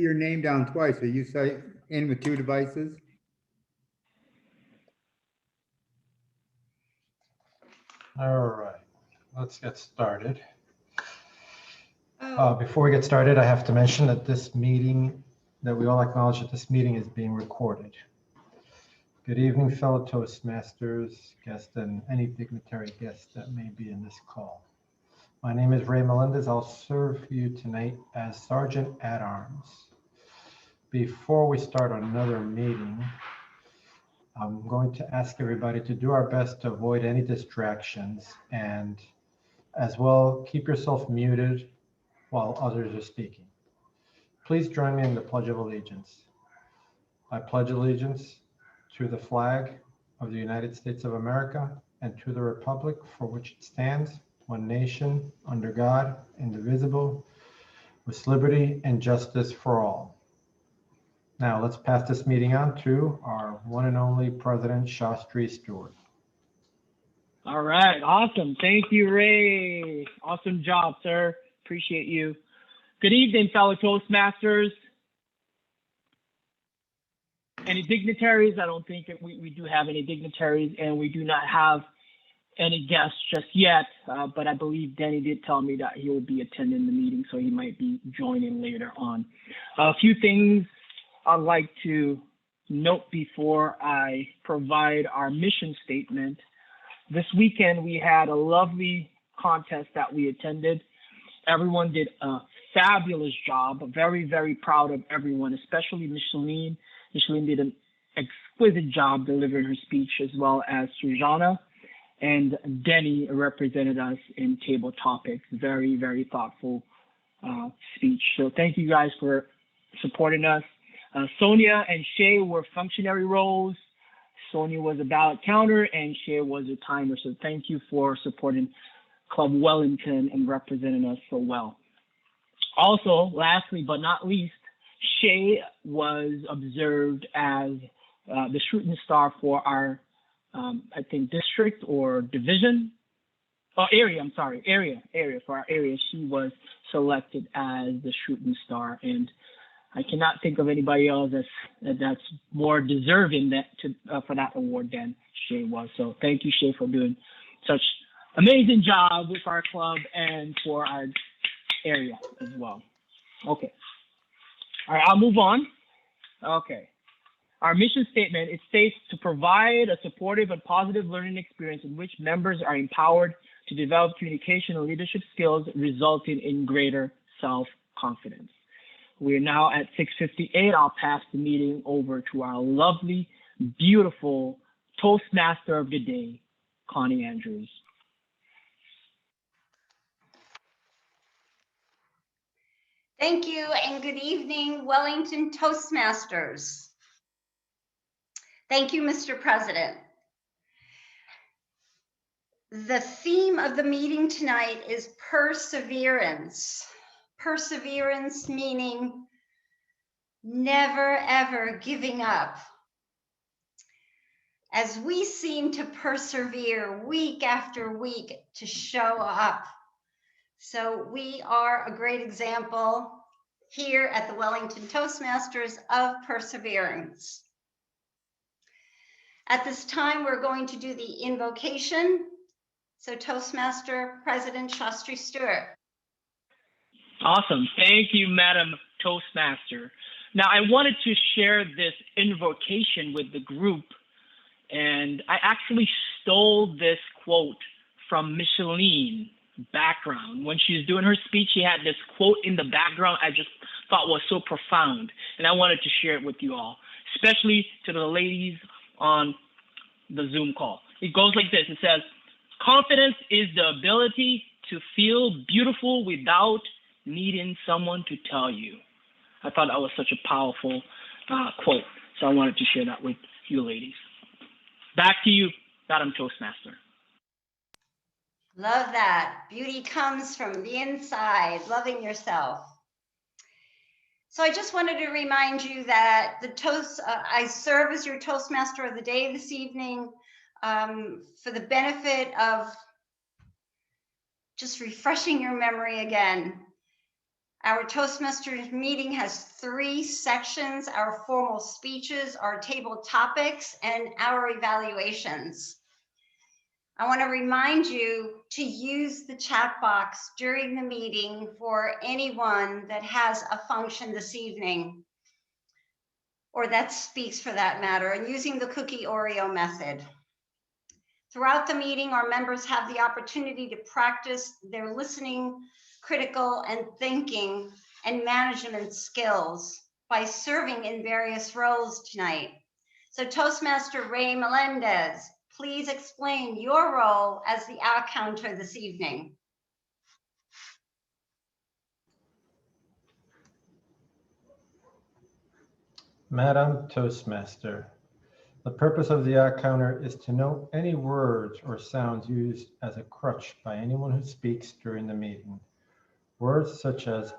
Your name down twice. Are you in with two devices? All right, let's get started. Before we get started, I have to mention that we all acknowledge that this meeting is being recorded. Good evening, fellow Toastmasters, guests, and any dignitary guests that may be in this call. My name is Ray Melendez. I'll serve you tonight as Sergeant at Arms. Before we start another meeting, I'm going to ask everybody to do our best to avoid any distractions and as well keep yourself muted while others are speaking. Please join me in the Pledge of Allegiance. I pledge allegiance to the flag of the United States of America and to the republic for which it stands, one nation, under God, indivisible, with liberty and justice for all. Now let's pass this meeting on to our one and only President Shastri Stewart. All right, awesome. Thank you, Ray. Awesome job, sir. Appreciate you. Good evening, fellow Toastmasters. Any dignitaries? I don't think we do have any dignitaries, and we do not have any guests just yet, but I believe Denny did tell me that he will be attending the meeting, so he might be joining later on. A few things I'd like to note before I provide our mission statement. This weekend, we had a lovely contest that we attended. Everyone did a fabulous job. Very, very proud of everyone, especially Micheline. Micheline did an exquisite job delivering her speech, as well as Sujana. And Denny represented us in table topics. Very, very thoughtful speech. So thank you guys for supporting us. Sonia and Shay were functionary roles. Sonia was a ballot counter and Shay was a timer. So thank you for supporting Club Wellington and representing us so well. Also, lastly but not least, Shay was observed as the shooting star for our, I think, district or division, area, I'm sorry, area, for our area. She was selected as the shooting star, and I cannot think of anybody else that's more deserving for that award than Shay was. So thank you, Shay, for doing such amazing job with our club and for our area as well. Okay. All right, I'll move on. Okay. Our mission statement, it states to provide a supportive and positive learning experience in which members are empowered to develop communication and leadership skills, resulting in greater self-confidence. We're now at 6:58. I'll pass the meeting over to our lovely, beautiful Toastmaster of the day, Connie Andrews. Thank you, and good evening, Wellington Toastmasters. Thank you, Mr. President. The theme of the meeting tonight is perseverance. Perseverance meaning never, ever giving up. As we seem to persevere week after week to show up. So we are a great example here at the Wellington Toastmasters of perseverance. At this time, we're going to do the invocation. So Toastmaster President Shastri Stewart. Awesome. Thank you, Madam Toastmaster. Now, I wanted to share this invocation with the group, and I actually stole this quote from Micheline background. When she was doing her speech, she had this quote in the background I just thought was so profound, and I wanted to share it with you all, especially to the ladies on the Zoom call. It goes like this. It says, confidence is the ability to feel beautiful without needing someone to tell you. I thought that was such a powerful quote, so I wanted to share that with you ladies. Back to you, Madam Toastmaster. Love that. Beauty comes from the inside, loving yourself. So I just wanted to remind you that I serve as your Toastmaster of the day this evening for the benefit of just refreshing your memory again. Our Toastmasters meeting has 3 sections: our formal speeches, our table topics, and our evaluations. I want to remind you to use the chat box during the meeting for anyone that has a function this evening, or that speaks for that matter, and using the cookie Oreo method. Throughout the meeting, our members have the opportunity to practice their listening, critical, and thinking and management skills by serving in various roles tonight. So Toastmaster Ray Melendez, please explain your role as the hour counter this evening. Madam Toastmaster, the purpose of the hour counter is to note any words or sounds used as a crutch by anyone who speaks during the meeting. Words such as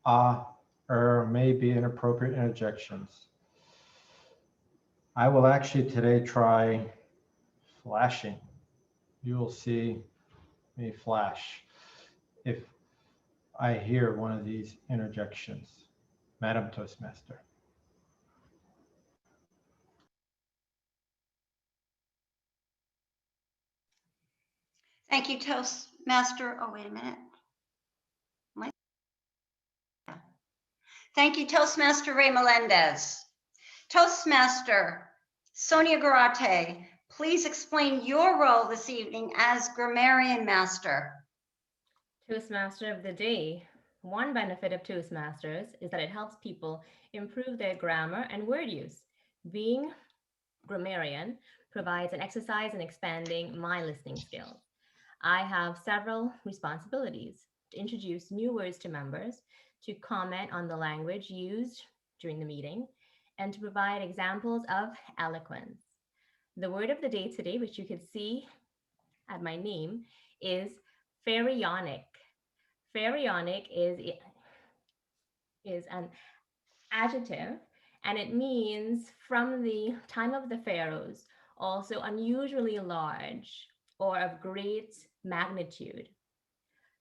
may be inappropriate interjections. I will actually today try flashing. You will see me flash if I hear one of these interjections. Madam Toastmaster. Thank you, Toastmaster. Oh, wait a minute. Thank you, Toastmaster Ray Melendez. Toastmaster Sonia Garate, please explain your role this evening as Grammarian Master. Toastmaster of the day. One benefit of Toastmasters is that it helps people improve their grammar and word use. Being grammarian provides an exercise in expanding my listening skills. I have several responsibilities: to introduce new words to members, to comment on the language used during the meeting, and to provide examples of eloquence. The word of the day today, which you can see at my name, is pharaonic. Pharaonic is an adjective, and it means from the time of the pharaohs, also unusually large or of great magnitude.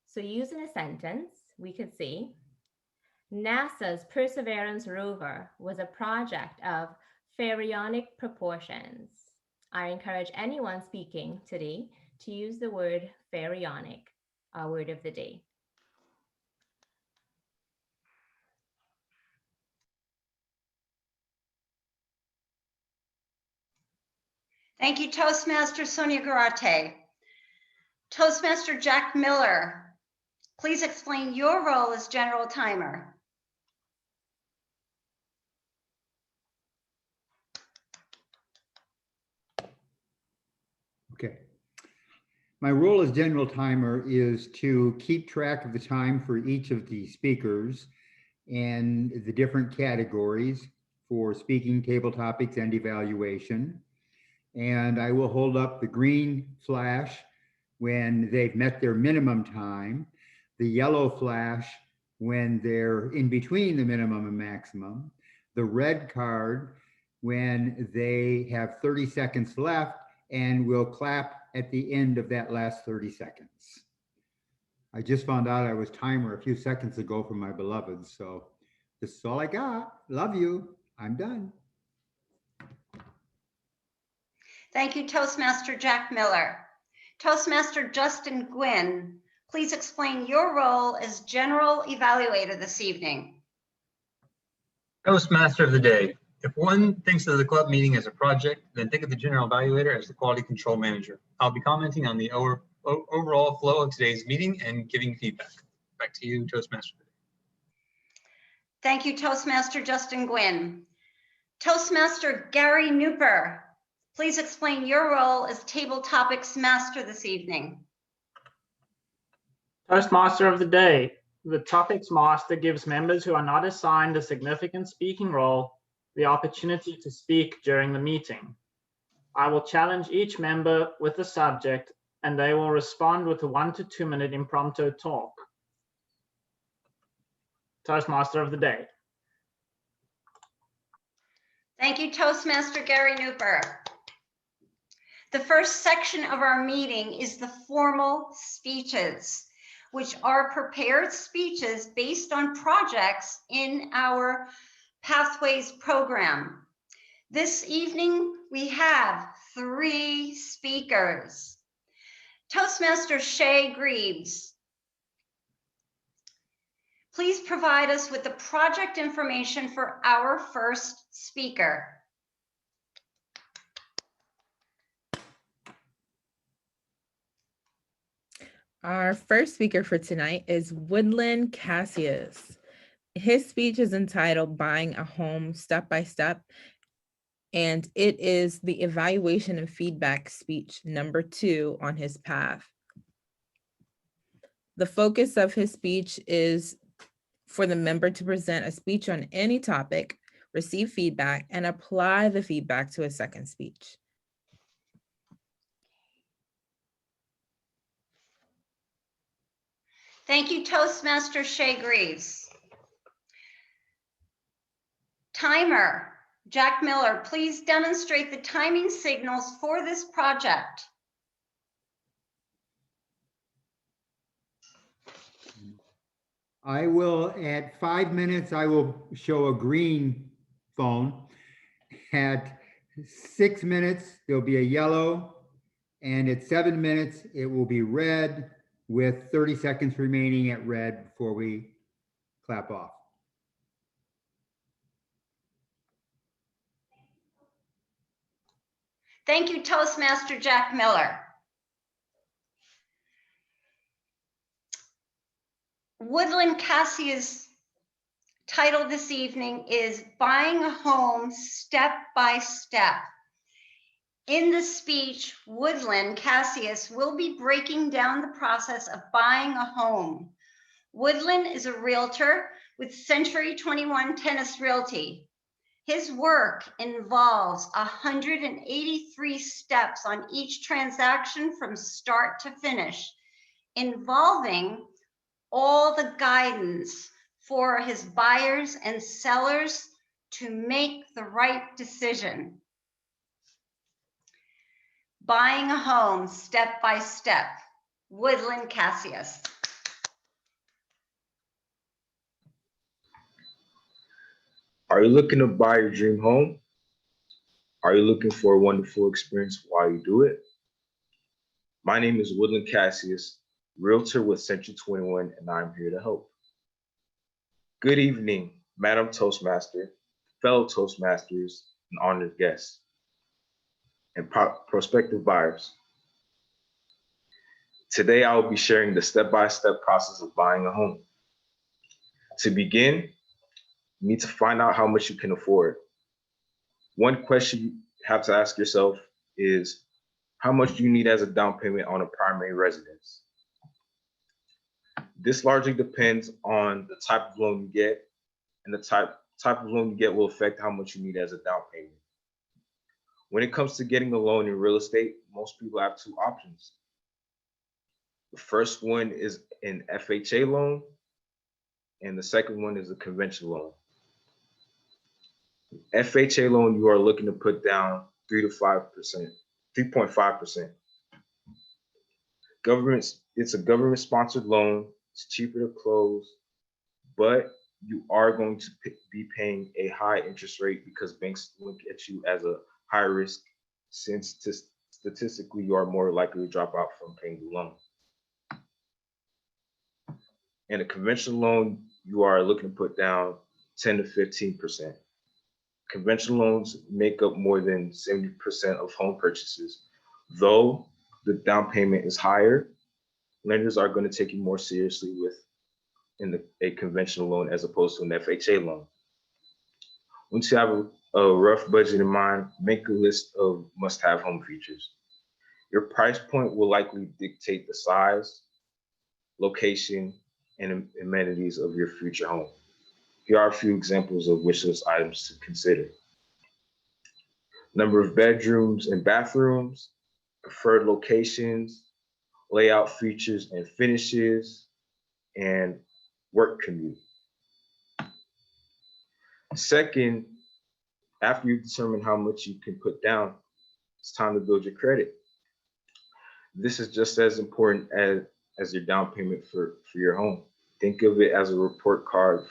So used in a sentence, we could say, NASA's Perseverance rover was a project of pharaonic proportions. I encourage anyone speaking today to use the word pharaonic, our word of the day. Thank you, Toastmaster Sonia Garate. Toastmaster Jack Miller, please explain your role as General Timer. Okay. My role as general timer is to keep track of the time for each of the speakers and the different categories for speaking, table topics, and evaluation. And I will hold up the green flash when they've met their minimum time, the yellow flash when they're in between the minimum and maximum, the red card when they have 30 seconds left, and we'll clap at the end of that last 30 seconds. I just found out I was timer a few seconds ago for my beloveds, so this is all I got. Love you. I'm done. Thank you, Toastmaster Jack Miller. Toastmaster Justin Gwynn, please explain your role as General Evaluator this evening. Toastmaster of the day. If one thinks of the club meeting as a project, then think of the General Evaluator as the Quality Control Manager. I'll be commenting on the overall flow of today's meeting and giving feedback. Back to you, Toastmaster. Thank you, Toastmaster Justin Gwynn. Toastmaster Gary Nooper, please explain your role as Table Topics Master this evening. Toastmaster of the day. The Topics Master gives members who are not assigned a significant speaking role the opportunity to speak during the meeting. I will challenge each member with a subject, and they will respond with a 1 to 2 minute impromptu talk. Toastmaster of the day. Thank you, Toastmaster Gary Nooper. The first section of our meeting is the formal speeches. which are prepared speeches based on projects in our Pathways program. This evening, we have 3 speakers. Toastmaster Shay Greaves, please provide us with the project information for our first speaker. Our first speaker for tonight is Woodland Cassius. His speech is entitled Buying a Home Step by Step, and it is the evaluation and feedback speech number 2 on his path. The focus of his speech is for the member to present a speech on any topic, receive feedback, and apply the feedback to a second speech. Thank you, Toastmaster Shay Greaves. Timer, Jack Miller, please demonstrate the timing signals for this project. I will, at 5 minutes, I will show a green phone. At 6 minutes, there'll be a yellow. And at 7 minutes, it will be red with 30 seconds remaining at red before we clap off. Thank you, Toastmaster Jack Miller. Woodland Cassius' title this evening is Buying a Home Step by Step. In the speech, Woodland Cassius will be breaking down the process of buying a home. Woodland is a realtor with Century 21 Tennis Realty. His work involves 183 steps on each transaction from start to finish, involving all the guidance for his buyers and sellers to make the right decision. Buying a home step by step. Woodland Cassius. Are you looking to buy your dream home? Are you looking for a wonderful experience while you do it? My name is Woodland Cassius, realtor with Century 21, and I'm here to help. Good evening, Madam Toastmaster, fellow Toastmasters, and honored guests, and prospective buyers. Today, I will be sharing the step-by-step process of buying a home. To begin, you need to find out how much you can afford. One question you have to ask yourself is, how much do you need as a down payment on a primary residence? This largely depends on the type of loan you get, and the type of loan you get will affect how much you need as a down payment. When it comes to getting a loan in real estate, most people have 2 options. The first one is an FHA loan, and the second one is a conventional loan. FHA loan, you are looking to put down 3.5%. It's a government-sponsored loan. It's cheaper to close, but you are going to be paying a high interest rate because banks look at you as a high risk, since statistically you are more likely to drop out from paying the loan. In a conventional loan, you are looking to put down 10 to 15%. Conventional loans make up more than 70% of home purchases. Though the down payment is higher, lenders are going to take you more seriously in a conventional loan as opposed to an FHA loan. Once you have a rough budget in mind, make a list of must-have home features. Your price point will likely dictate the size, location, and amenities of your future home. Here are a few examples of wish list items to consider. Number of bedrooms and bathrooms, preferred locations, layout features and finishes, and work commute. Second, after you've determined how much you can put down, it's time to build your credit. This is just as important as your down payment for your home. Think of it as a report card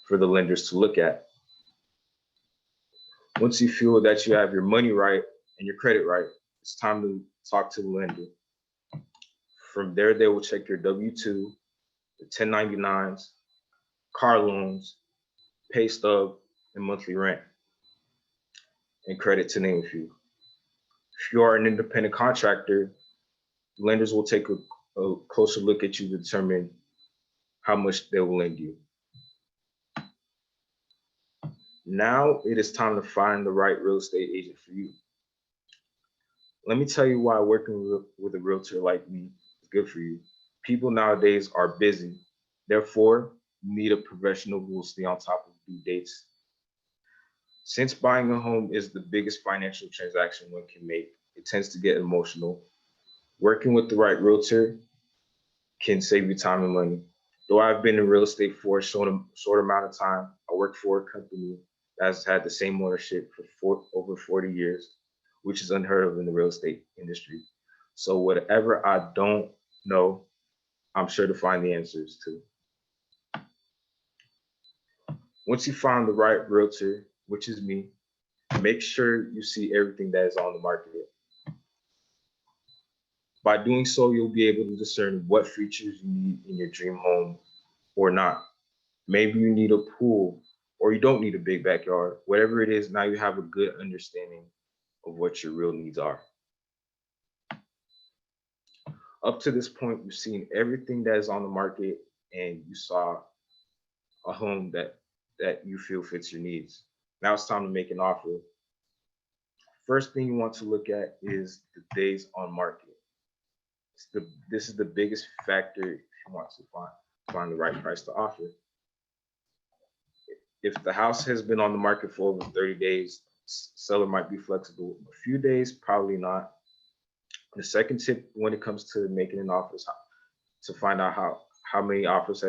for the lenders to look at. Once you feel that you have your money right and your credit right, it's time to talk to the lender. From there, they will check your W-2, the 1099s, car loans, pay stub, and monthly rent, and credit, to name a few. If you are an independent contractor, lenders will take a closer look at you to determine how much they will lend you. Now it is time to find the right real estate agent for you. Let me tell you why working with a realtor like me is good for you. People nowadays are busy. Therefore, you need a professional who will stay on top of due dates. Since buying a home is the biggest financial transaction one can make, it tends to get emotional. Working with the right realtor can save you time and money. Though I've been in real estate for a short amount of time, I work for a company that has had the same ownership for over 40 years, which is unheard of in the real estate industry. So whatever I don't know, I'm sure to find the answers to. Once you find the right realtor, which is me, make sure you see everything that is on the market. By doing so, you'll be able to discern what features you need in your dream home or not. Maybe you need a pool or you don't need a big backyard. Whatever it is, now you have a good understanding of what your real needs are. Up to this point, you've seen everything that is on the market and you saw a home that you feel fits your needs. Now it's time to make an offer. First thing you want to look at is the days on market. This is the biggest factor if you want to find the right price to offer. If the house has been on the market for over 30 days, seller might be flexible. A few days, probably not. The second tip when it comes to making an offer is to find out how many offers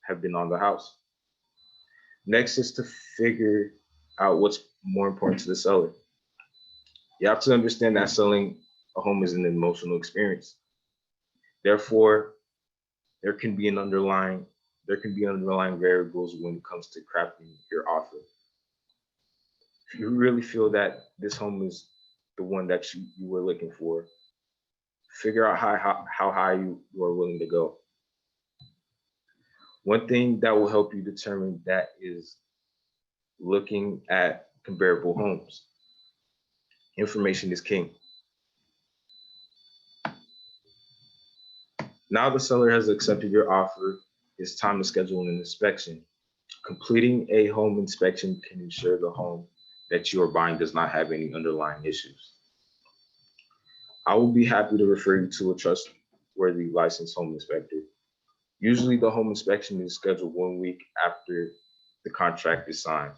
have been on the house. Next is to figure out what's more important to the seller. You have to understand that selling a home is an emotional experience. Therefore, there can be underlying variables when it comes to crafting your offer. If you really feel that this home is the one that you were looking for, figure out how high you are willing to go. One thing that will help you determine that is looking at comparable homes. Information is king. Now the seller has accepted your offer, it's time to schedule an inspection. Completing a home inspection can ensure the home that you are buying does not have any underlying issues. I will be happy to refer you to a trustworthy licensed home inspector. Usually the home inspection is scheduled 1 week after the contract is signed.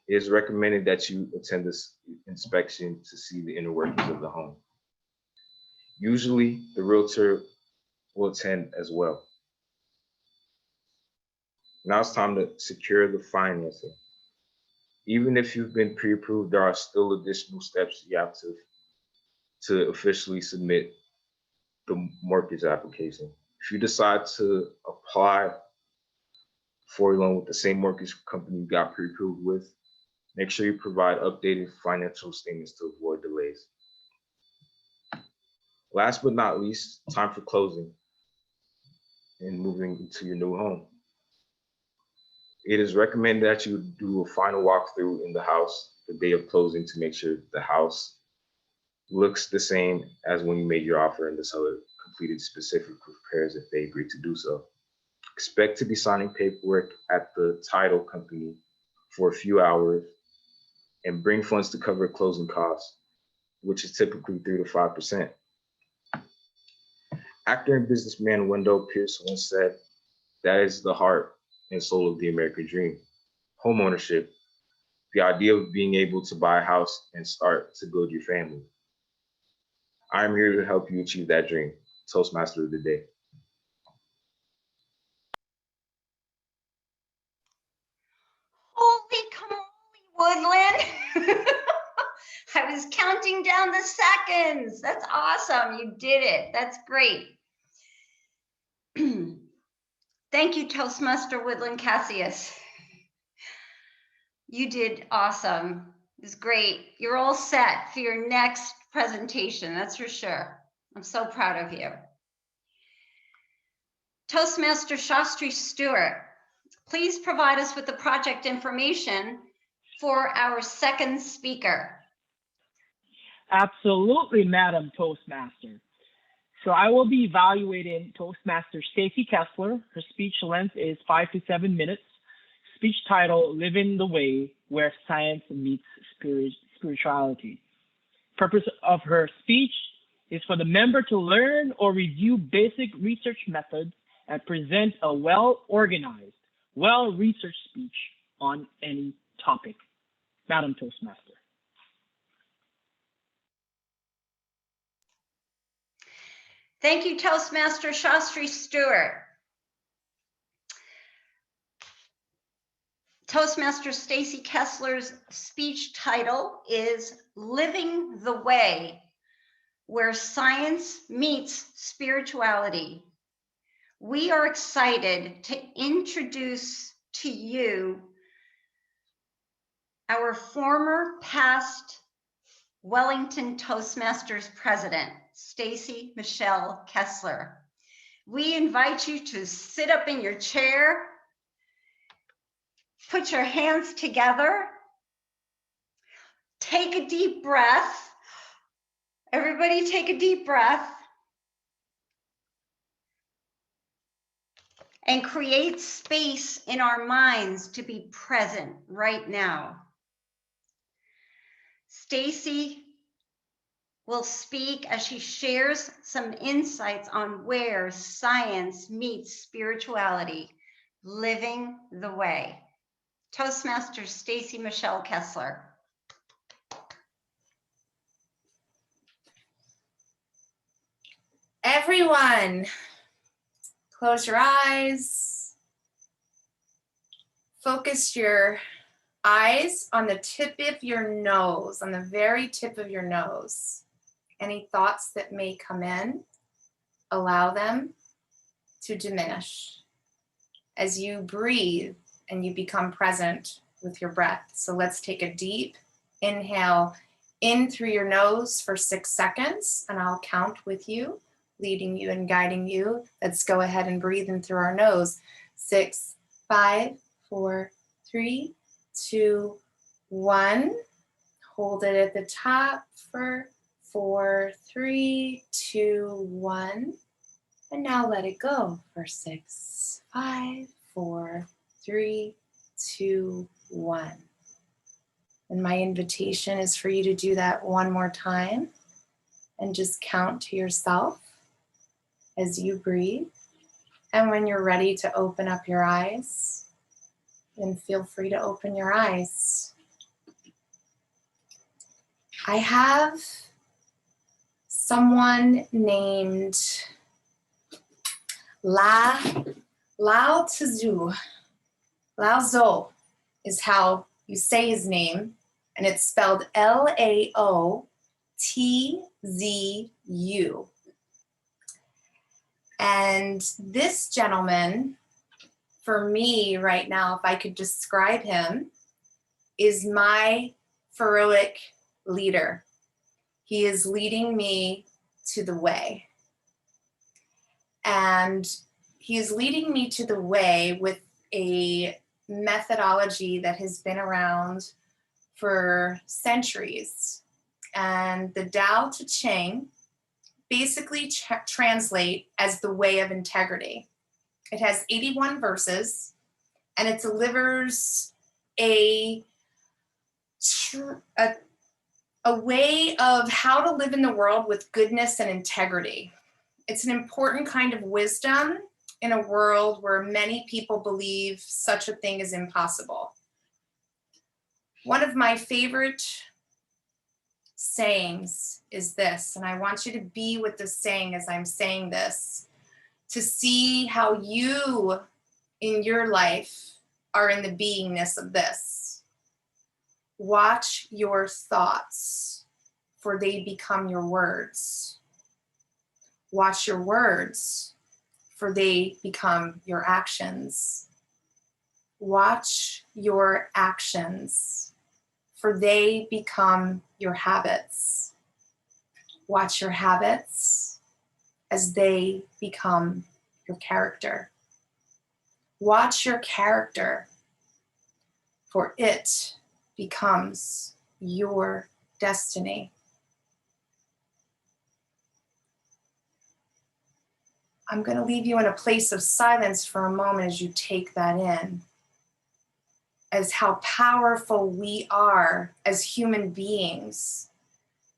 It is recommended that you attend this inspection to see the inner workings of the home. Usually the realtor will attend as well. Now it's time to secure the financing. Even if you've been pre-approved, there are still additional steps you have to officially submit the mortgage application. If you decide to apply for a loan with the same mortgage company you got pre-approved with, make sure you provide updated financial statements to avoid delays. Last but not least, time for closing and moving into your new home. It is recommended that you do a final walkthrough in the house the day of closing to make sure the house looks the same as when you made your offer and the seller completed specific repairs if they agreed to do so. Expect to be signing paperwork at the title company for a few hours and bring funds to cover closing costs, which is typically 3 to 5%. Actor and businessman Wendell Pierce once said, "That is the heart and soul of the American dream. Homeownership, the idea of being able to buy a house and start to build your family." I'm here to help you achieve that dream. Toastmaster of the day. Holy camoli, Woodland. I was counting down the seconds. That's awesome. You did it. That's great. Thank you, Toastmaster Woodland Cassius. You did awesome. It was great. You're all set for your next presentation, that's for sure. I'm so proud of you. Toastmaster Shastri Stewart, please provide us with the project information for our second speaker. Absolutely, Madam Toastmaster. So I will be evaluating Toastmaster Stacy Kessler. Her speech length is 5 to 7 minutes. Speech title, Living the Way Where Science Meets Spirituality. Purpose of her speech is for the member to learn or review basic research methods and present a well-organized, well-researched speech on any topic. Madam Toastmaster. Thank you, Toastmaster Shastri Stewart. Toastmaster Stacy Kessler's speech title is Living the Way Where Science Meets Spirituality. We are excited to introduce to you our former past Wellington Toastmasters president, Stacy Michelle Kessler. We invite you to sit up in your chair, put your hands together, take a deep breath. Everybody take a deep breath and create space in our minds to be present right now. Stacy will speak as she shares some insights on where science meets spirituality, living the way. Toastmaster Stacy Michelle Kessler. Everyone, close your eyes. Focus your eyes on the tip of your nose, on the very tip of your nose. Any thoughts that may come in, allow them to diminish as you breathe and you become present with your breath. So let's take a deep inhale in through your nose for 6 seconds, and I'll count with you, leading you and guiding you. Let's go ahead and breathe in through our nose. 6, 5, 4, 3, 2, 1. Hold it at the top for 4, 3, 2, 1. And now let it go for 6, 5, 4, 3, 2, 1. And my invitation is for you to do that one more time and just count to yourself as you breathe. And when you're ready to open up your eyes, then feel free to open your eyes. I have someone named Lao Tzu. Lao Tzu is how you say his name, and it's spelled Laotzu. And this gentleman, for me right now, if I could describe him, is my Pharoic leader. He is leading me to the way. And he is leading me to the way with a methodology that has been around for centuries. And the Tao Te Ching basically translate as the way of integrity. It has 81 verses, and it delivers a way of how to live in the world with goodness and integrity. It's an important kind of wisdom in a world where many people believe such a thing is impossible. One of my favorite sayings is this, and I want you to be with the saying as I'm saying this, to see how you in your life are in the beingness of this. Watch your thoughts, for they become your words. Watch your words, for they become your actions. Watch your actions, for they become your habits. Watch your habits as they become your character. Watch your character, for it becomes your destiny. I'm going to leave you in a place of silence for a moment as you take that in, as how powerful we are as human beings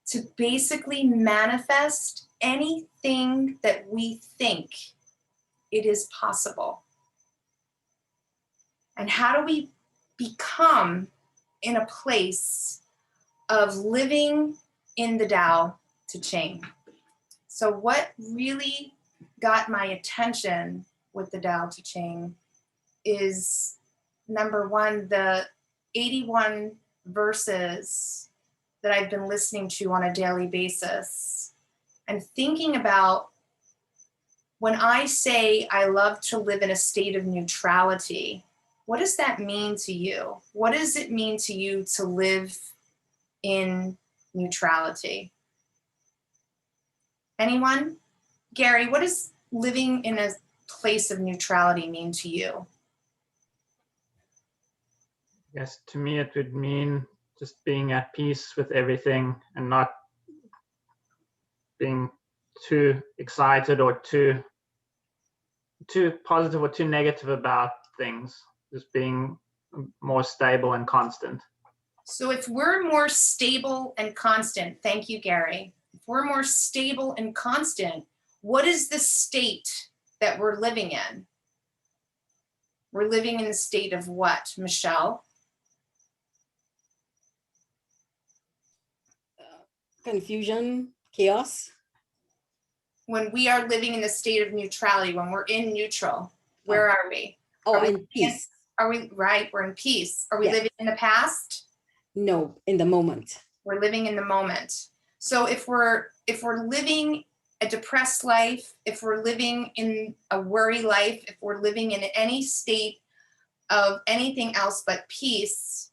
to basically manifest anything that we think it is possible. And how do we become in a place of living in the Tao Te Ching? So what really got my attention with the Tao Te Ching is, number one, the 81 verses that I've been listening to on a daily basis and thinking about, when I say I love to live in a state of neutrality, what does that mean to you? What does it mean to you to live in neutrality? Anyone? Gary, what does living in a place of neutrality mean to you? Yes, to me, it would mean just being at peace with everything and not being too excited or too positive or too negative about things. Just being more stable and constant. So if we're more stable and constant, thank you, Gary. If we're more stable and constant, what is the state that we're living in? We're living in the state of what, Michelle? Confusion, chaos. When we are living in the state of neutrality, when we're in neutral, where are we? Oh, Are we in peace. Are we, right, we're in peace. Are we Yeah. living in the past? No, in the moment. We're living in the moment. So if we're living a depressed life, if we're living in a worry life, if we're living in any state of anything else but peace,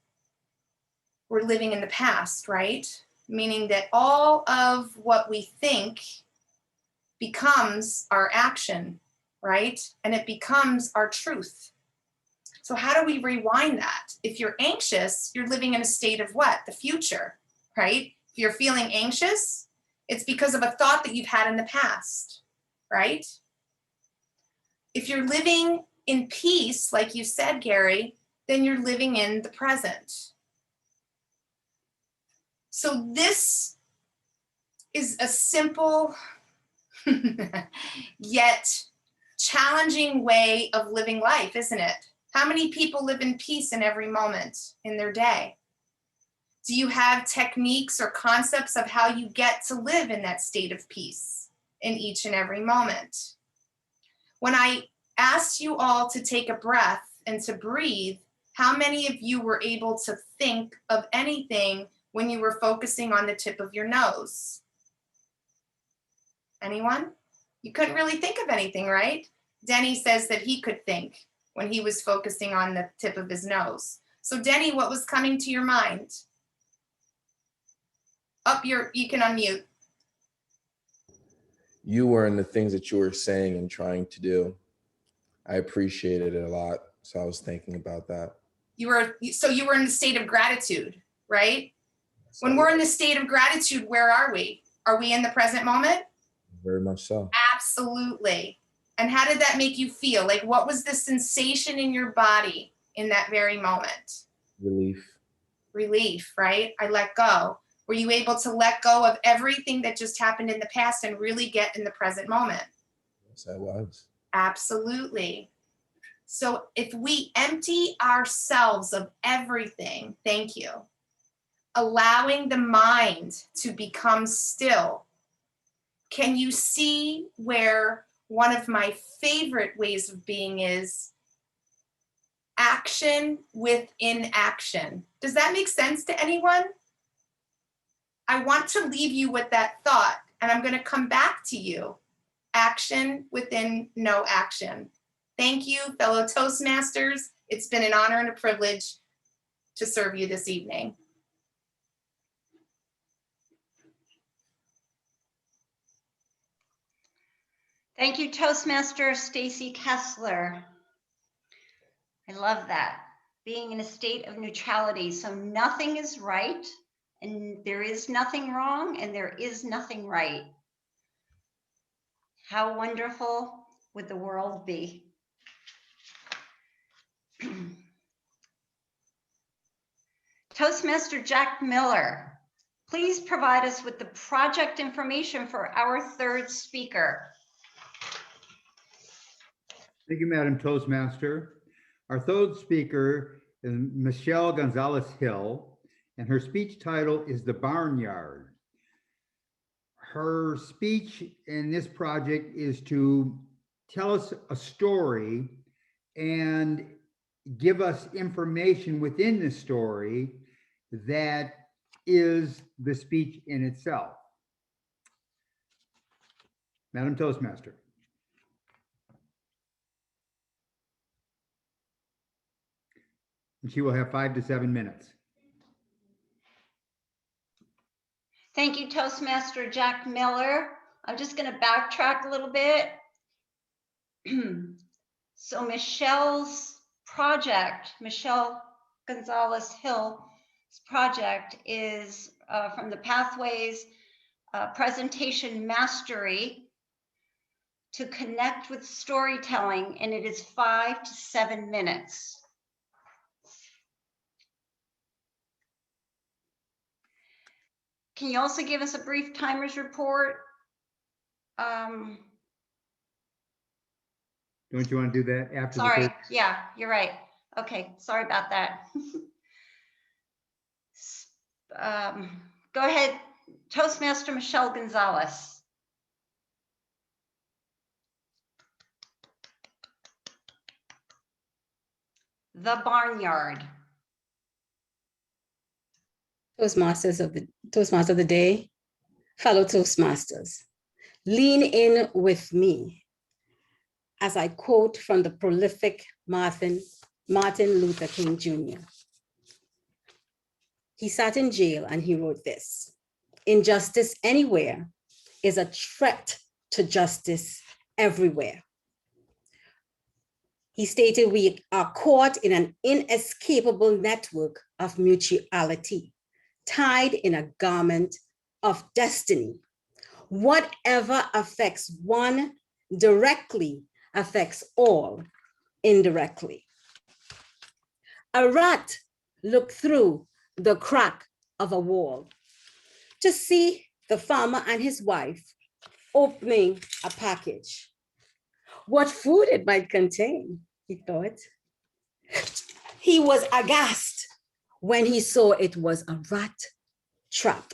we're living in the past, right? Meaning that all of what we think becomes our action, right? And it becomes our truth. So how do we rewind that? If you're anxious, you're living in a state of what? The future, right? If you're feeling anxious, it's because of a thought that you've had in the past, right? If you're living in peace, like you said, Gary, then you're living in the present. So this is a simple yet challenging way of living life, isn't it? How many people live in peace in every moment in their day? Do you have techniques or concepts of how you get to live in that state of peace in each and every moment? When I asked you all to take a breath and to breathe, how many of you were able to think of anything when you were focusing on the tip of your nose? Anyone? You couldn't really think of anything, right? Denny says that he could think when he was focusing on the tip of his nose. So Denny, what was coming to your mind? You can unmute. You were in the things that you were saying and trying to do. I appreciated it a lot. So I was thinking about that. You were in the state of gratitude, right? When we're in the state of gratitude, where are we? Are we in the present moment? Very much so. Absolutely. And how did that make you feel? Like, what was the sensation in your body in that very moment? Relief. Relief, right? I let go. Were you able to let go of everything that just happened in the past and really get in the present moment? Yes, I was. Absolutely. So if we empty ourselves of everything, thank you, allowing the mind to become still, can you see where one of my favorite ways of being is action with inaction? Does that make sense to anyone? I want to leave you with that thought, and I'm going to come back to you action within no action. Thank you, fellow Toastmasters. It's been an honor and a privilege to serve you this evening. Thank you, Toastmaster Stacy Kessler. I love that. Being in a state of neutrality, so nothing is right, and there is nothing wrong, and there is nothing right. How wonderful would the world be? Toastmaster Jack Miller, please provide us with the project information for our third speaker. Thank you, Madam Toastmaster. Our third speaker is Michelle Gonzalez Hill, and her speech title is The Barnyard. Her speech in this project is to tell us a story and give us information within the story that is the speech in itself. Madam Toastmaster. And she will have 5 to 7 minutes. Thank you, Toastmaster Jack Miller. I'm just going to backtrack a little bit. So Michelle's project, Michelle Gonzalez Hill's project is from the Pathways Presentation Mastery to connect with storytelling, and it is 5 to 7 minutes. Can you also give us a brief timers report? Don't you want to do that after? Sorry, yeah, you're right. Okay, sorry about that. Go ahead, Toastmaster Michelle Gonzalez. The Barnyard. Toastmasters of the day, fellow Toastmasters, lean in with me as I quote from the prolific Martin Luther King Jr. He sat in jail and he wrote this: "Injustice anywhere is a threat to justice everywhere." He stated, "We are caught in an inescapable network of mutuality, tied in a garment of destiny. Whatever affects one directly affects all indirectly." A rat looked through the crack of a wall to see the farmer and his wife opening a package. What food it might contain, he thought. He was aghast when he saw it was a rat trap.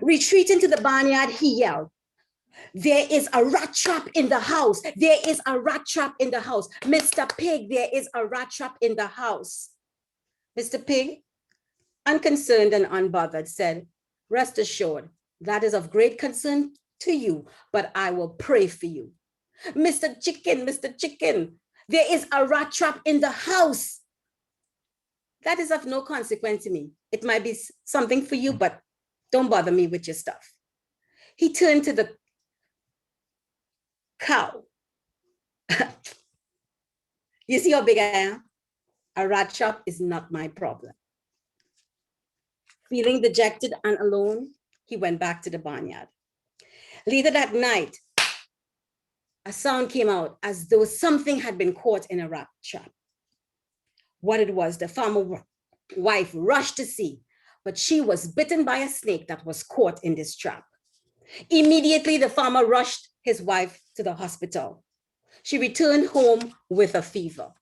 Retreating to the barnyard, he yelled, "There is a rat trap in the house. There is a rat trap in the house. Mr. Pig, there is a rat trap in the house." Mr. Pig, unconcerned and unbothered, said, "Rest assured, that is of great concern to you, but I will pray for you." Mr. Chicken, there is a rat trap in the house." "That is of no consequence to me. It might be something for you, but don't bother me with your stuff." He turned to the cow. "You see how big I am? A rat trap is not my problem." Feeling dejected and alone, he went back to the barnyard. Later that night, a sound came out as though something had been caught in a rat trap. What it was, the farmer wife rushed to see, but she was bitten by a snake that was caught in this trap. Immediately, the farmer rushed his wife to the hospital. She returned home with a fever.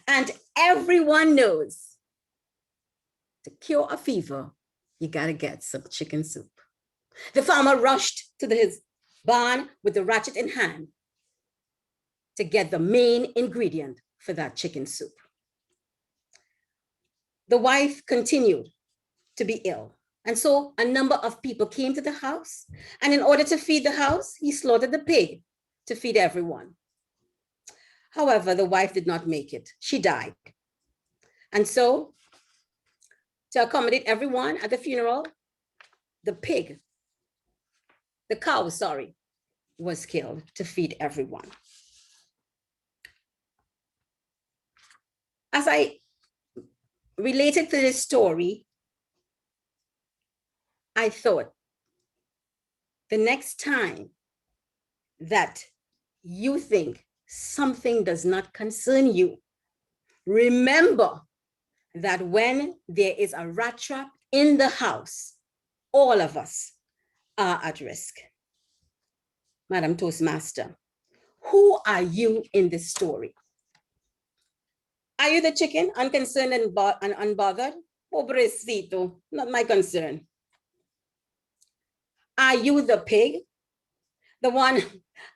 And everyone knows, to cure a fever, you gotta get some chicken soup. The farmer rushed to his barn with the ratchet in hand to get the main ingredient for that chicken soup. The wife continued to be ill, And so a number of people came to the house, and in order to feed the house, he slaughtered the pig to feed everyone. However, the wife did not make it. She died. And so, to accommodate everyone at the funeral, the cow, was killed to feed everyone. As I related to this story, I thought the next time that you think something does not concern you, remember that when there is a rat trap in the house, all of us are at risk. Madam Toastmaster, who are you in this story? Are you the chicken, unconcerned and unbothered? Pobrecito, not my concern. Are you the pig? The one,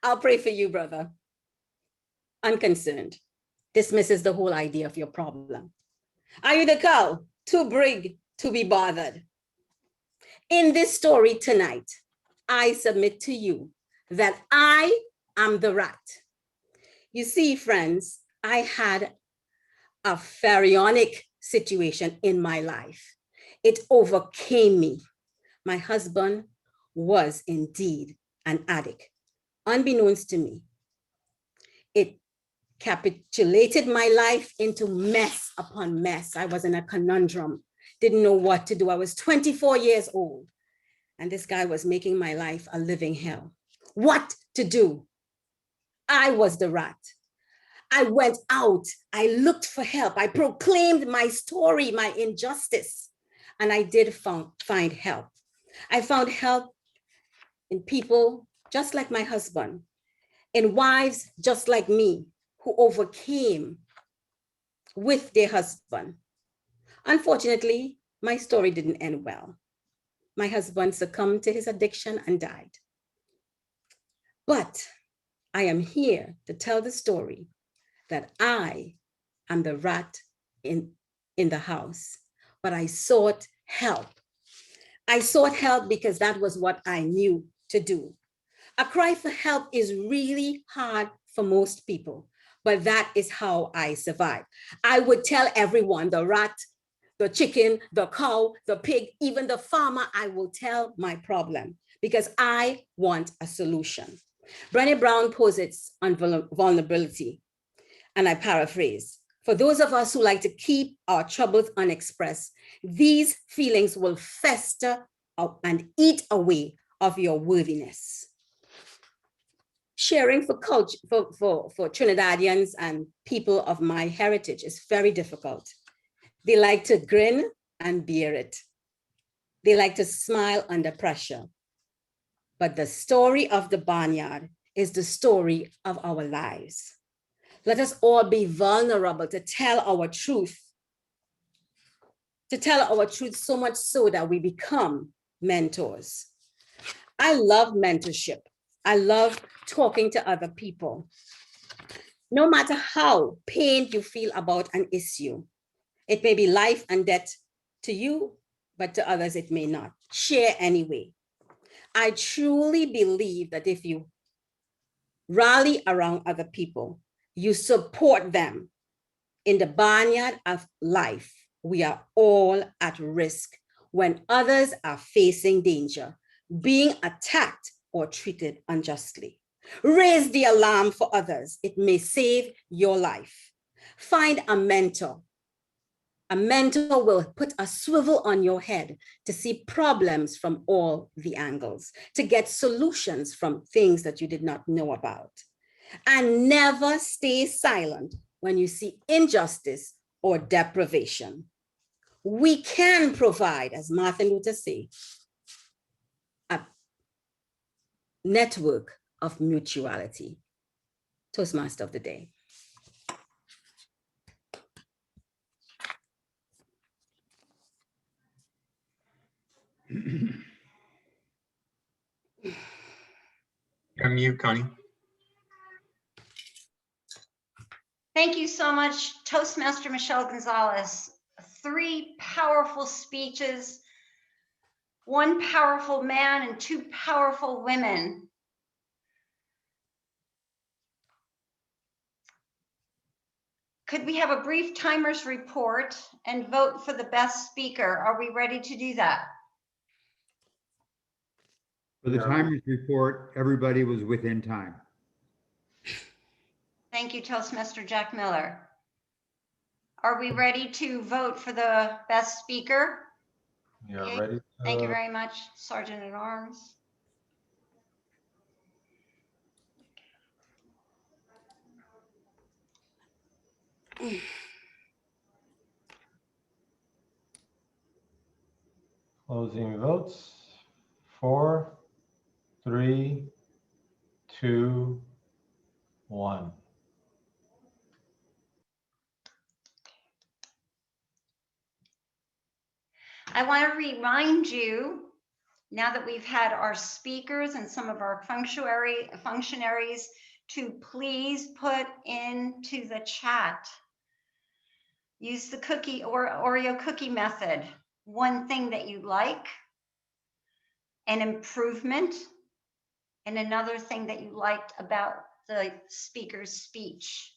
I'll pray for you, brother. Unconcerned, dismisses the whole idea of your problem. Are you the cow, too big to be bothered? In this story tonight, I submit to you that I am the rat. You see, friends, I had a pharaonic situation in my life. It overcame me. My husband was indeed an addict, unbeknownst to me. It capitulated my life into mess upon mess. I was in a conundrum, didn't know what to do. I was 24 years old, and this guy was making my life a living hell. What to do? I was the rat. I went out, I looked for help. I proclaimed my story, my injustice, and I did find help. I found help in people just like my husband, in wives just like me, who overcame with their husband. Unfortunately, my story didn't end well. My husband succumbed to his addiction and died. But I am here to tell the story that I am the rat in the house, but I sought help. I sought help because that was what I knew to do. A cry for help is really hard for most people, but that is how I survived. I would tell everyone, the rat, the chicken, the cow, the pig, even the farmer, I will tell my problem because I want a solution. Brené Brown posits on vulnerability, and I paraphrase, for those of us who like to keep our troubles unexpressed, these feelings will fester up and eat away of your worthiness. Sharing for culture, for Trinidadians and people of my heritage is very difficult. They like to grin and bear it. They like to smile under pressure. But the story of the barnyard is the story of our lives. Let us all be vulnerable to tell our truth. To tell our truth so much so that we become mentors. I love mentorship. I love talking to other people. No matter how pained you feel about an issue, it may be life and death to you, but to others it may not. Share anyway. I truly believe that if you rally around other people, you support them in the barnyard of life, we are all at risk when others are facing danger, being attacked or treated unjustly. Raise the alarm for others. It may save your life. Find a mentor. A mentor will put a swivel on your head to see problems from all the angles, to get solutions from things that you did not know about. And never stay silent when you see injustice or deprivation. We can provide, as Martin Luther said, a network of mutuality. Toastmaster of the day. You're on mute, Connie. Thank you so much, Toastmaster Michelle Gonzalez. 3 powerful speeches, one powerful man and two powerful women. Could we have a brief timer's report and vote for the best speaker? Are we ready to do that? For the Yeah. timer's report, everybody was within time. Thank you, Toastmaster Jack Miller. Are we ready to vote for the best speaker? We are Okay. ready. Thank you very much, Sergeant at Arms. Closing votes. 4, 3, 2, 1. I want to remind you, now that we've had our speakers and some of our functionaries, to please put into the chat. Use the cookie or Oreo cookie method. One thing that you like, an improvement, and another thing that you liked about the speaker's speech.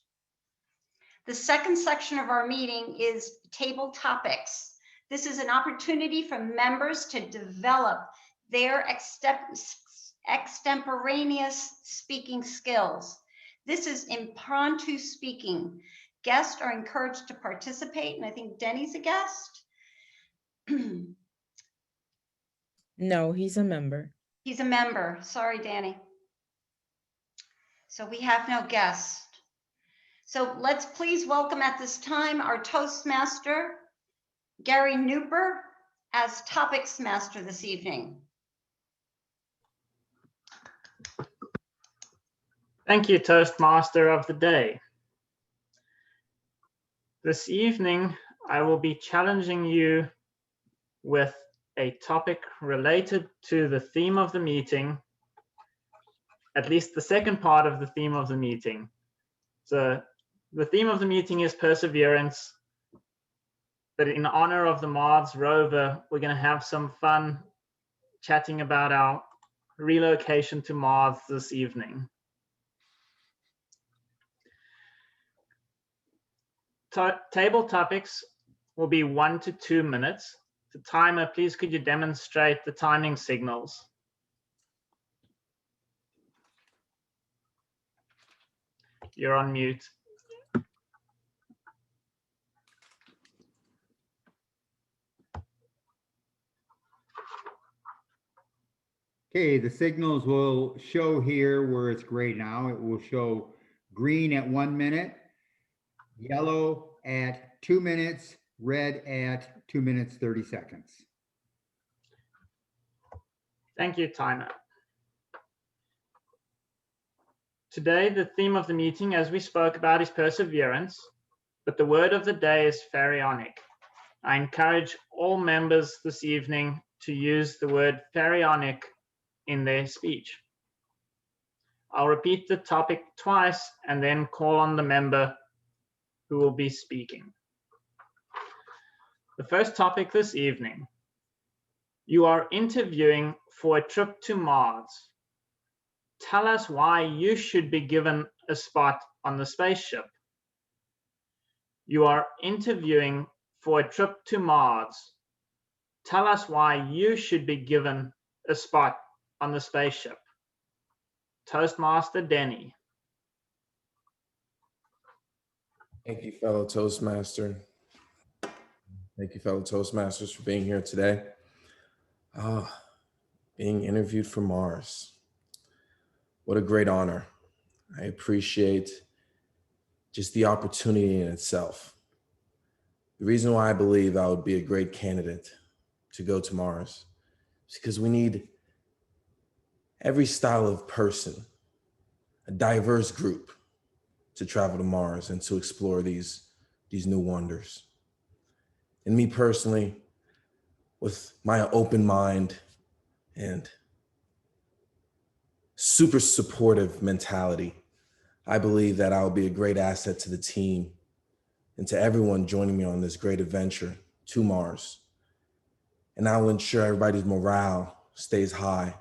The second section of our meeting is table topics. This is an opportunity for members to develop their extemporaneous speaking skills. This is impromptu speaking. Guests are encouraged to participate, and I think Denny's a guest. No, he's a member. He's a member. Sorry, Danny. So we have no guest. So let's please welcome at this time our Toastmaster, Gary Nooper, as Topics Master this evening. Thank you, Toastmaster of the Day. This evening, I will be challenging you with a topic related to the theme of the meeting, at least the second part of the theme of the meeting. So the theme of the meeting is perseverance, but in honor of the Mars rover, we're going to have some fun chatting about our relocation to Mars this evening. Table topics will be 1 to 2 minutes. The timer, please could you demonstrate the timing signals? You're on mute. Okay, the signals will show here where it's gray now. It will show green at 1 minute, yellow at 2 minutes, red at 2 minutes, 30 seconds. Thank you, timer. Today, the theme of the meeting, as we spoke about, is perseverance, but the word of the day is pharaonic. I encourage all members this evening to use the word pharaonic in their speech. I'll repeat the topic twice and then call on the member who will be speaking. The first topic this evening: you are interviewing for a trip to Mars. Tell us why you should be given a spot on the spaceship. You are interviewing for a trip to Mars. Tell us why you should be given a spot on the spaceship. Toastmaster Denny. Thank you, fellow Toastmaster. Thank you, fellow Toastmasters, for being here today. Being interviewed for Mars. What a great honor. I appreciate just the opportunity in itself. The reason why I believe I would be a great candidate to go to Mars is because we need every style of person, a diverse group, to travel to Mars and to explore these new wonders. And me personally, with my open mind and super supportive mentality, I believe that I'll be a great asset to the team and to everyone joining me on this great adventure to Mars. and I will ensure everybody's morale stays high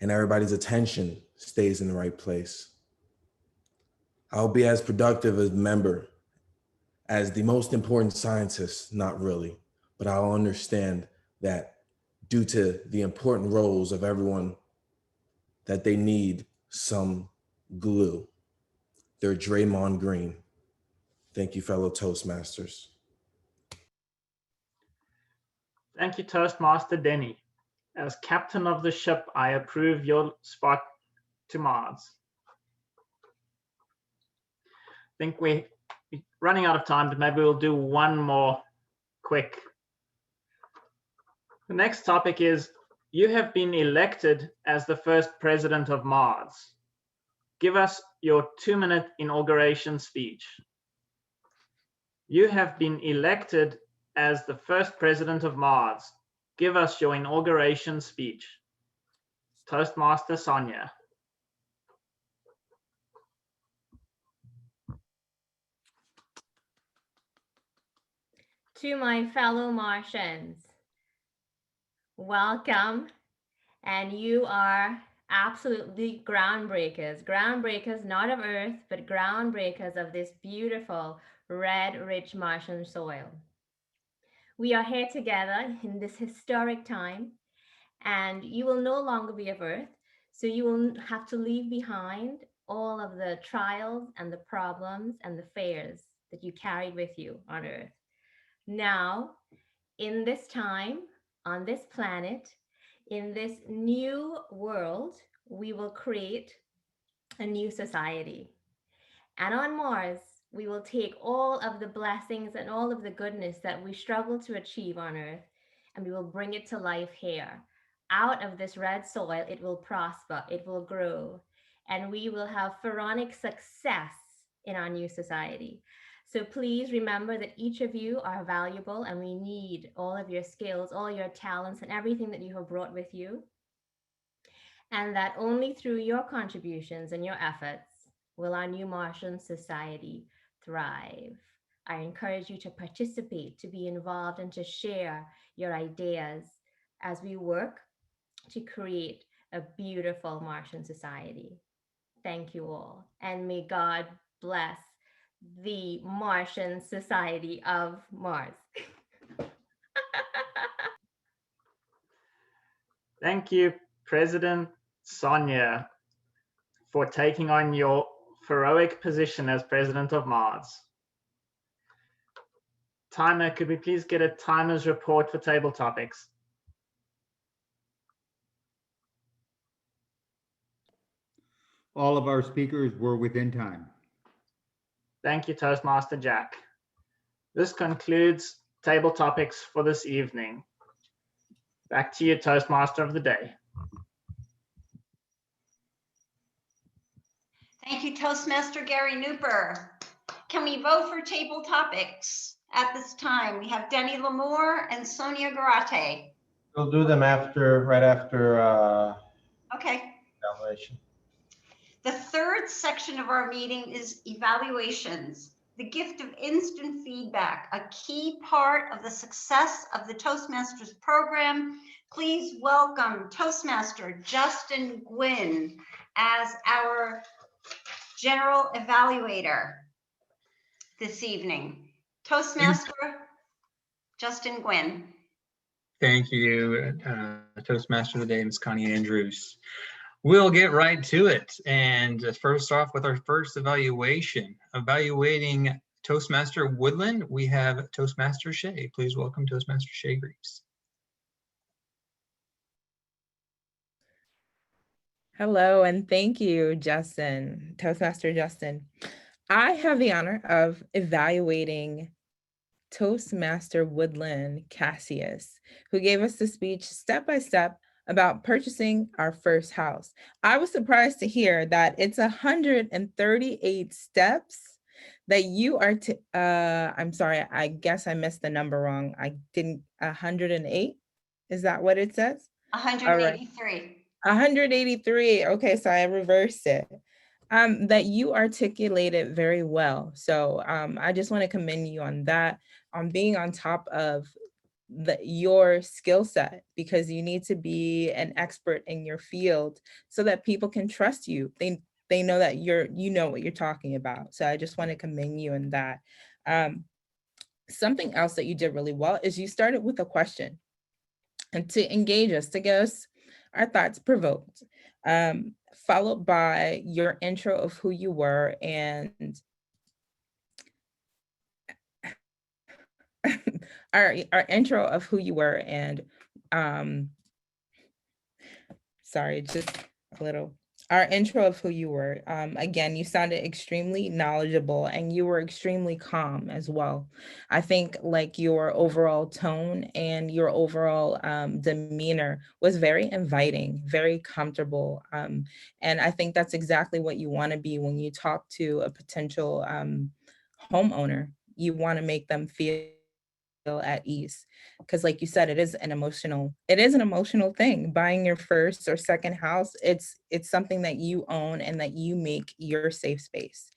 and everybody's attention stays in the right place. I'll be as productive a member as the most important scientist, not really, but I'll understand that due to the important roles of everyone, that they need some glue. They're Draymond Green. Thank you, fellow Toastmasters. Thank you, Toastmaster Denny. As captain of the ship, I approve your spot to Mars. I think we're running out of time, but maybe we'll do one more quick. The next topic is, you have been elected as the first president of Mars. Give us your 2-minute inauguration speech. You have been elected as the first president of Mars. Give us your inauguration speech. Toastmaster Sonia. To my fellow Martians, welcome. And you are absolutely groundbreakers. Groundbreakers not of Earth, but groundbreakers of this beautiful, red, rich Martian soil. We are here together in this historic time, and you will no longer be of Earth, so you will have to leave behind all of the trials and the problems and the fears that you carried with you on Earth. Now, in this time, on this planet, in this new world, we will create a new society. And on Mars, we will take all of the blessings and all of the goodness that we struggle to achieve on Earth, and we will bring it to life here. Out of this red soil, it will prosper, it will grow, and we will have pharaonic success in our new society. So please remember that each of you are valuable, and we need all of your skills, all your talents, and everything that you have brought with you. And that only through your contributions and your efforts will our new Martian society thrive. I encourage you to participate, to be involved, and to share your ideas as we work to create a beautiful Martian society. Thank you all, and may God bless the Martian Society of Mars. Thank you, President Sonia, for taking on your heroic position as president of Mars. Timer, could we please get a timer's report for table topics? All of our speakers were within time. Thank you, Toastmaster Jack. This concludes table topics for this evening. Back to you, Toastmaster of the Day. Thank you, Toastmaster Gary Nooper. Can we vote for table topics at this time? We have Denny Lamour and Sonia Garate. We'll do them right after Okay. evaluation. The third section of our meeting is evaluations, the gift of instant feedback, a key part of the success of the Toastmasters program. Please welcome Toastmaster Justin Gwynn as our general evaluator this evening. Toastmaster Justin Gwynn. Thank you, Toastmaster of the Day, Ms. Connie Andrews. We'll get right to it. And first off, with our first evaluation, evaluating Toastmaster Woodland, we have Toastmaster Shea. Please welcome Toastmaster Shea Greaves. Hello, and thank you, Justin, Toastmaster Justin. I have the honor of evaluating Toastmaster Woodland Cassius, who gave us the speech step by step about purchasing our first house. I was surprised to hear that it's 138 steps that you are I'm sorry, I guess I missed the number wrong. I didn't, 108? Is that what it says? 183. 183. Okay, so I reversed it. That you articulated very well. So I just want to commend you on that, on being on top of your skill set, because you need to be an expert in your field so that people can trust you. They know that you know what you're talking about. So I just want to commend you in that. Something else that you did really well is you started with a question and to engage us, to get us our thoughts provoked, followed by your intro of who you were and our intro of who you were and sorry, just a little. Our intro of who you were. Again, you sounded extremely knowledgeable and you were extremely calm as well. I think like your overall tone and your overall demeanor was very inviting, very comfortable. And I think that's exactly what you want to be when you talk to a potential homeowner. You want to make them feel at ease, because like you said, it is an emotional thing. Buying your first or second house, it's something that you own and that you make your safe space.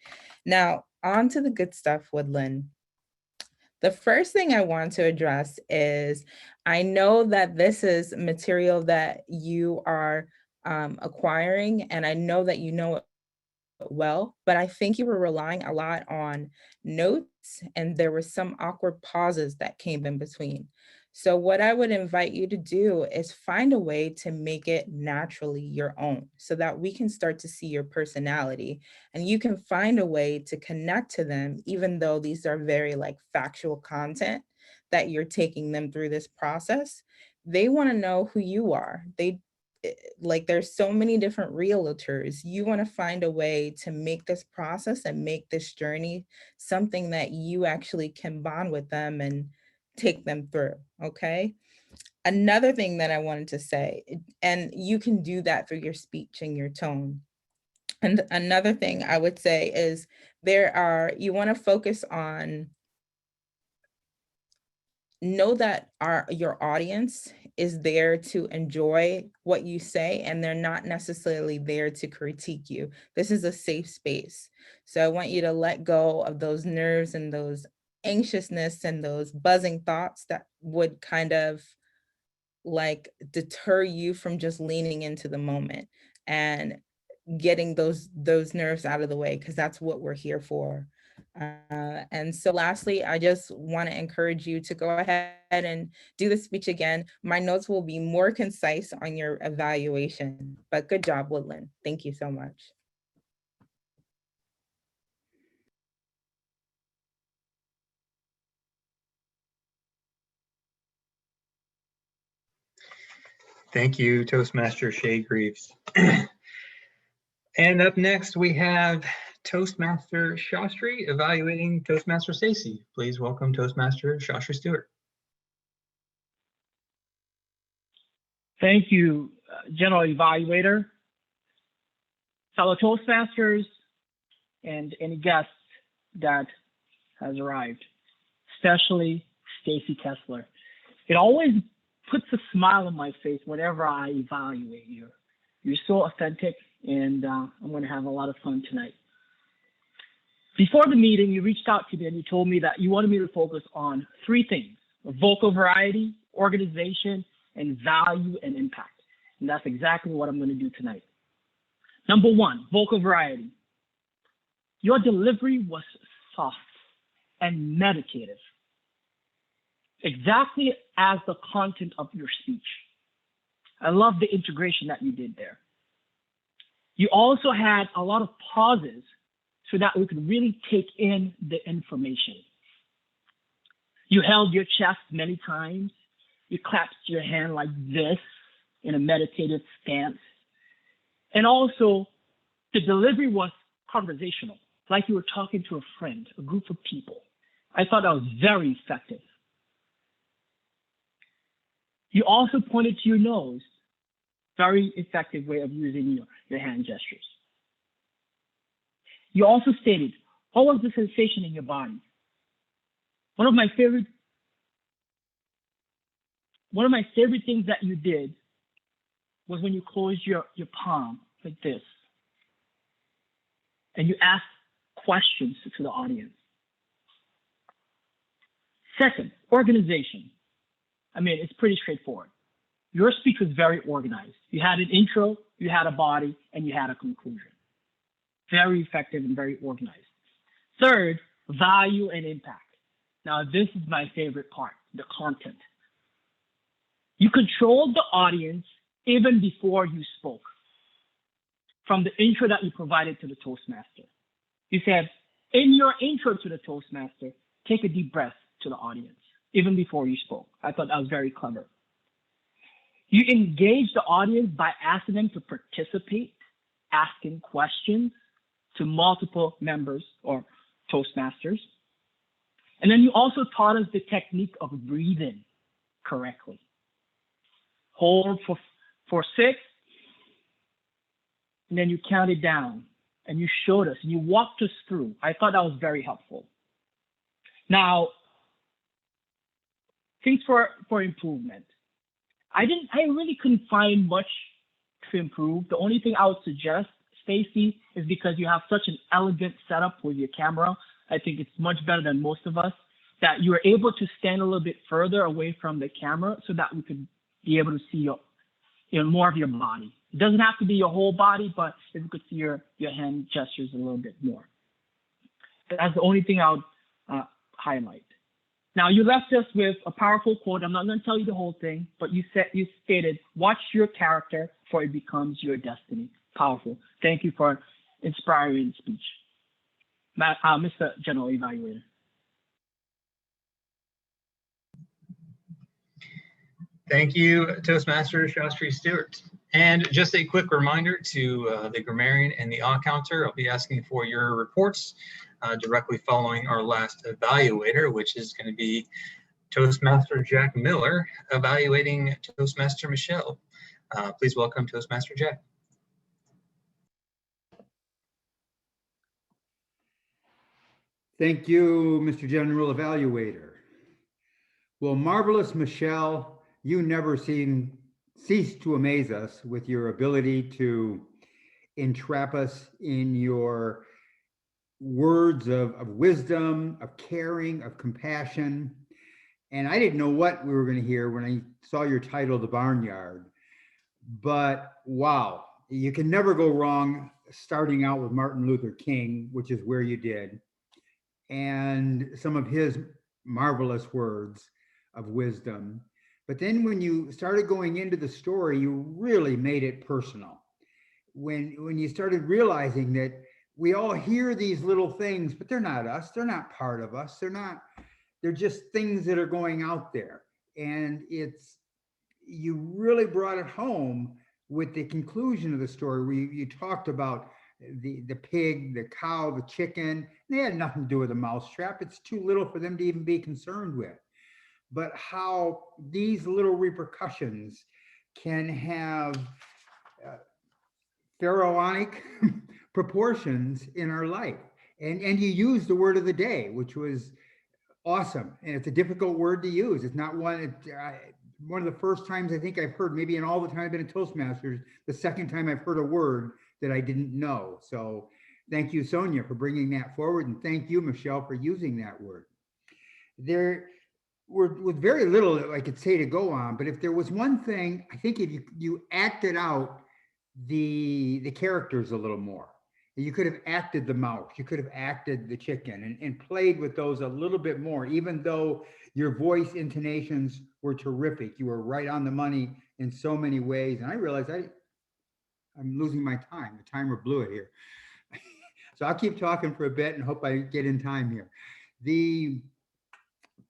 Now on to the good stuff, Woodland. The first thing I want to address is, I know that this is material that you are acquiring, and I know that you know it well, but I think you were relying a lot on notes and there were some awkward pauses that came in between. So what I would invite you to do is find a way to make it naturally your own so that we can start to see your personality and you can find a way to connect to them, even though these are very like factual content that you're taking them through this process. They want to know who you are. Like there's so many different realtors. You want to find a way to make this process and make this journey something that you actually can bond with them and take them through. Okay. Another thing that I wanted to say, and you can do that through your speech and your tone. And another thing I would say is you want to focus on, know that your audience is there to enjoy what you say and they're not necessarily there to critique you. This is a safe space. So I want you to let go of those nerves and those anxiousness and those buzzing thoughts that would kind of like deter you from just leaning into the moment and getting those nerves out of the way, because that's what we're here for. And so lastly, I just want to encourage you to go ahead and do the speech again. My notes will be more concise on your evaluation, but good job, Woodland. Thank you so much. Thank you, Toastmaster Shay Greaves. And up next, we have Toastmaster Shastri evaluating Toastmaster Stacy. Please welcome Toastmaster Shastri Stewart. Thank you, General Evaluator, fellow Toastmasters, and any guests that has arrived, especially Stacy Kessler. It always puts a smile on my face whenever I evaluate you. You're so authentic, and I'm going to have a lot of fun tonight. Before the meeting, you reached out to me and you told me that you wanted me to focus on three things: vocal variety, organization, and value and impact. And that's exactly what I'm going to do tonight. Number one, vocal variety. Your delivery was soft and meditative, exactly as the content of your speech. I love the integration that you did there. You also had a lot of pauses so that we could really take in the information. You held your chest many times. You clapped your hand like this in a meditative stance. And also, the delivery was conversational, like you were talking to a friend, a group of people. I thought that was very effective. You also pointed to your nose, very effective way of using your hand gestures. You also stated, what was the sensation in your body? One of my favorite things that you did was when you closed your palm like this and you asked questions to the audience. Second, organization. I mean, it's pretty straightforward. Your speech was very organized. You had an intro, you had a body, and you had a conclusion. Very effective and very organized. Third, value and impact. Now, this is my favorite part, the content. You controlled the audience even before you spoke. From the intro that you provided to the Toastmaster. You said, in your intro to the Toastmaster, take a deep breath to the audience, even before you spoke. I thought that was very clever. You engage the audience by asking them to participate, asking questions to multiple members or Toastmasters. And then you also taught us the technique of breathing correctly. Hold for 6, and then you counted down, and you showed us, and you walked us through. I thought that was very helpful. Now, things for improvement. I really couldn't find much to improve. The only thing I would suggest, Stacy, is because you have such an elegant setup with your camera. I think it's much better than most of us, that you were able to stand a little bit further away from the camera so that we could be able to see more of your body. It doesn't have to be your whole body, but if you could see your hand gestures a little bit more. That's the only thing I would highlight. Now, you left us with a powerful quote. I'm not going to tell you the whole thing, but you stated, watch your character, for it becomes your destiny. Powerful. Thank you for inspiring speech. Mr. General Evaluator. Thank you, Toastmaster Shastri Stewart. And just a quick reminder to the grammarian and the counter, I'll be asking for your reports directly following our last evaluator, which is going to be Toastmaster Jack Miller evaluating Toastmaster Michelle. Please welcome Toastmaster Jack. Thank you, Mr. General Evaluator. Well, marvelous Michelle, you never cease to amaze us with your ability to entrap us in your words of wisdom, of caring, of compassion. And I didn't know what we were going to hear when I saw your title, The Barnyard. But wow, you can never go wrong starting out with Martin Luther King, which is where you did, and some of his marvelous words of wisdom. But then when you started going into the story, you really made it personal. When you started realizing that we all hear these little things, but they're not us. They're not part of us. They're just things that are going out there. And you really brought it home with the conclusion of the story where you talked about the pig, the cow, the chicken. They had nothing to do with a mousetrap. It's too little for them to even be concerned with. But how these little repercussions can have pharaonic proportions in our life. And you used the word of the day, which was awesome. And it's a difficult word to use. It's not one of the first times I think I've heard, maybe in all the time I've been in Toastmasters, the second time I've heard a word that I didn't know. So thank you, Sonia, for bringing that forward. And thank you, Michelle, for using that word. There with very little I could say to go on, but if there was one thing, I think if you acted out the characters a little more. You could have acted the mouse, you could have acted the chicken and played with those a little bit more, even though your voice intonations were terrific. You were right on the money in so many ways. And I realized I'm losing my time. The timer blew it here. So I'll keep talking for a bit and hope I get in time here.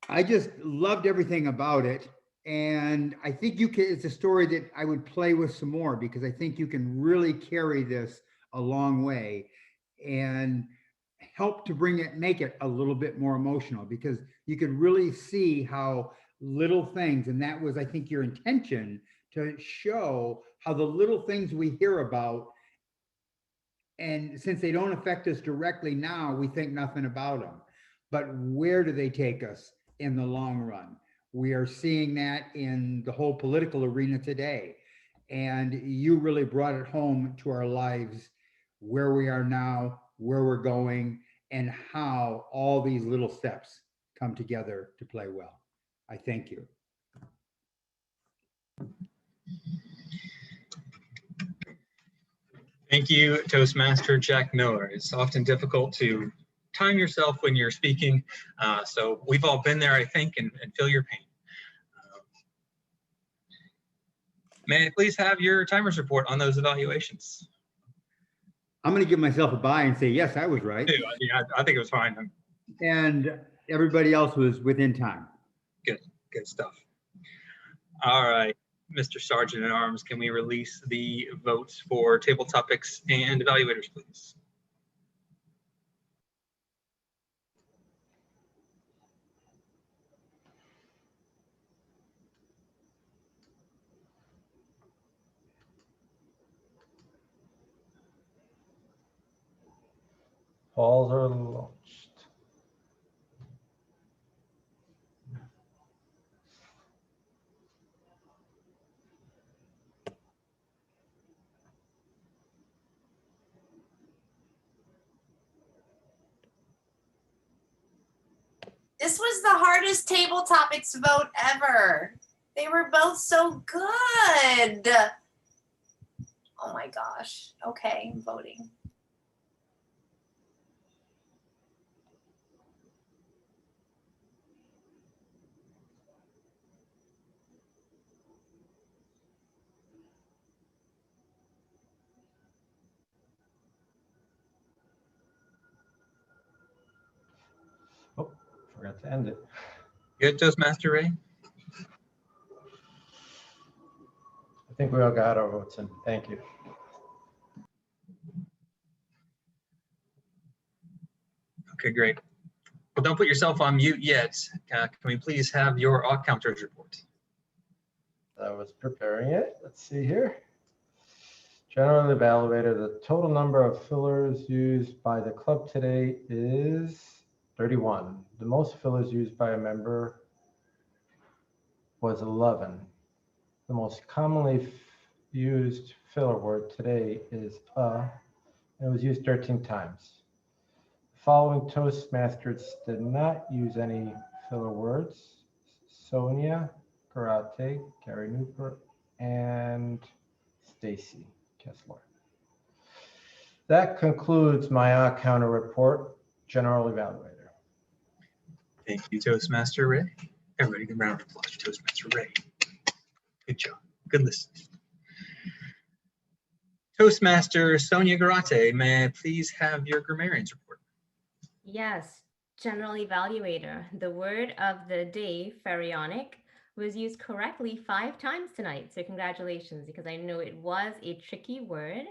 I just loved everything about it. And I think it's a story that I would play with some more, because I think you can really carry this a long way and help to make it a little bit more emotional, because you could really see how little things, and that was, I think, your intention, to show how the little things we hear about, and since they don't affect us directly now, we think nothing about them. But where do they take us in the long run? We are seeing that in the whole political arena today. And you really brought it home to our lives, where we are now, where we're going, and how all these little steps come together to play well. I thank you. Thank you, Toastmaster Jack Miller. It's often difficult to time yourself when you're speaking. So we've all been there, I think, and feel your pain. May I please have your timers report on those evaluations? I'm going to give myself a bye and say, yes, I was right. Yeah, I think it was fine. And everybody else was within time. Good stuff. All right, Mr. Sergeant at Arms, can we release the votes for table topics and evaluators, please? Polls are launched. This was the hardest table topics vote ever. They were both so good. Oh my gosh. Okay, I'm voting. Oh, forgot to end it. Good, Toastmaster Ray? I think we all got our votes in. Thank you. Okay, great. Well, don't put yourself on mute yet. Can we please have your all counters report? I was preparing it. Let's see here. Generally evaluated, the total number of fillers used by the club today is 31. The most fillers used by a member was 11. The most commonly used filler word today is and it was used 13 times. The following Toastmasters did not use any filler words: Sonia, Karate, Gary Newport, and Stacy Kessler. That concludes my counter report, General Evaluator. Thank you, Toastmaster Ray. Everybody give a round of applause to Toastmaster Ray. Good job. Good listening. Toastmaster Sonia Garate, may I please have your grammarians report? Yes, General Evaluator. The word of the day, pharaonic, was used correctly 5 times tonight. So congratulations, because I know it was a tricky word.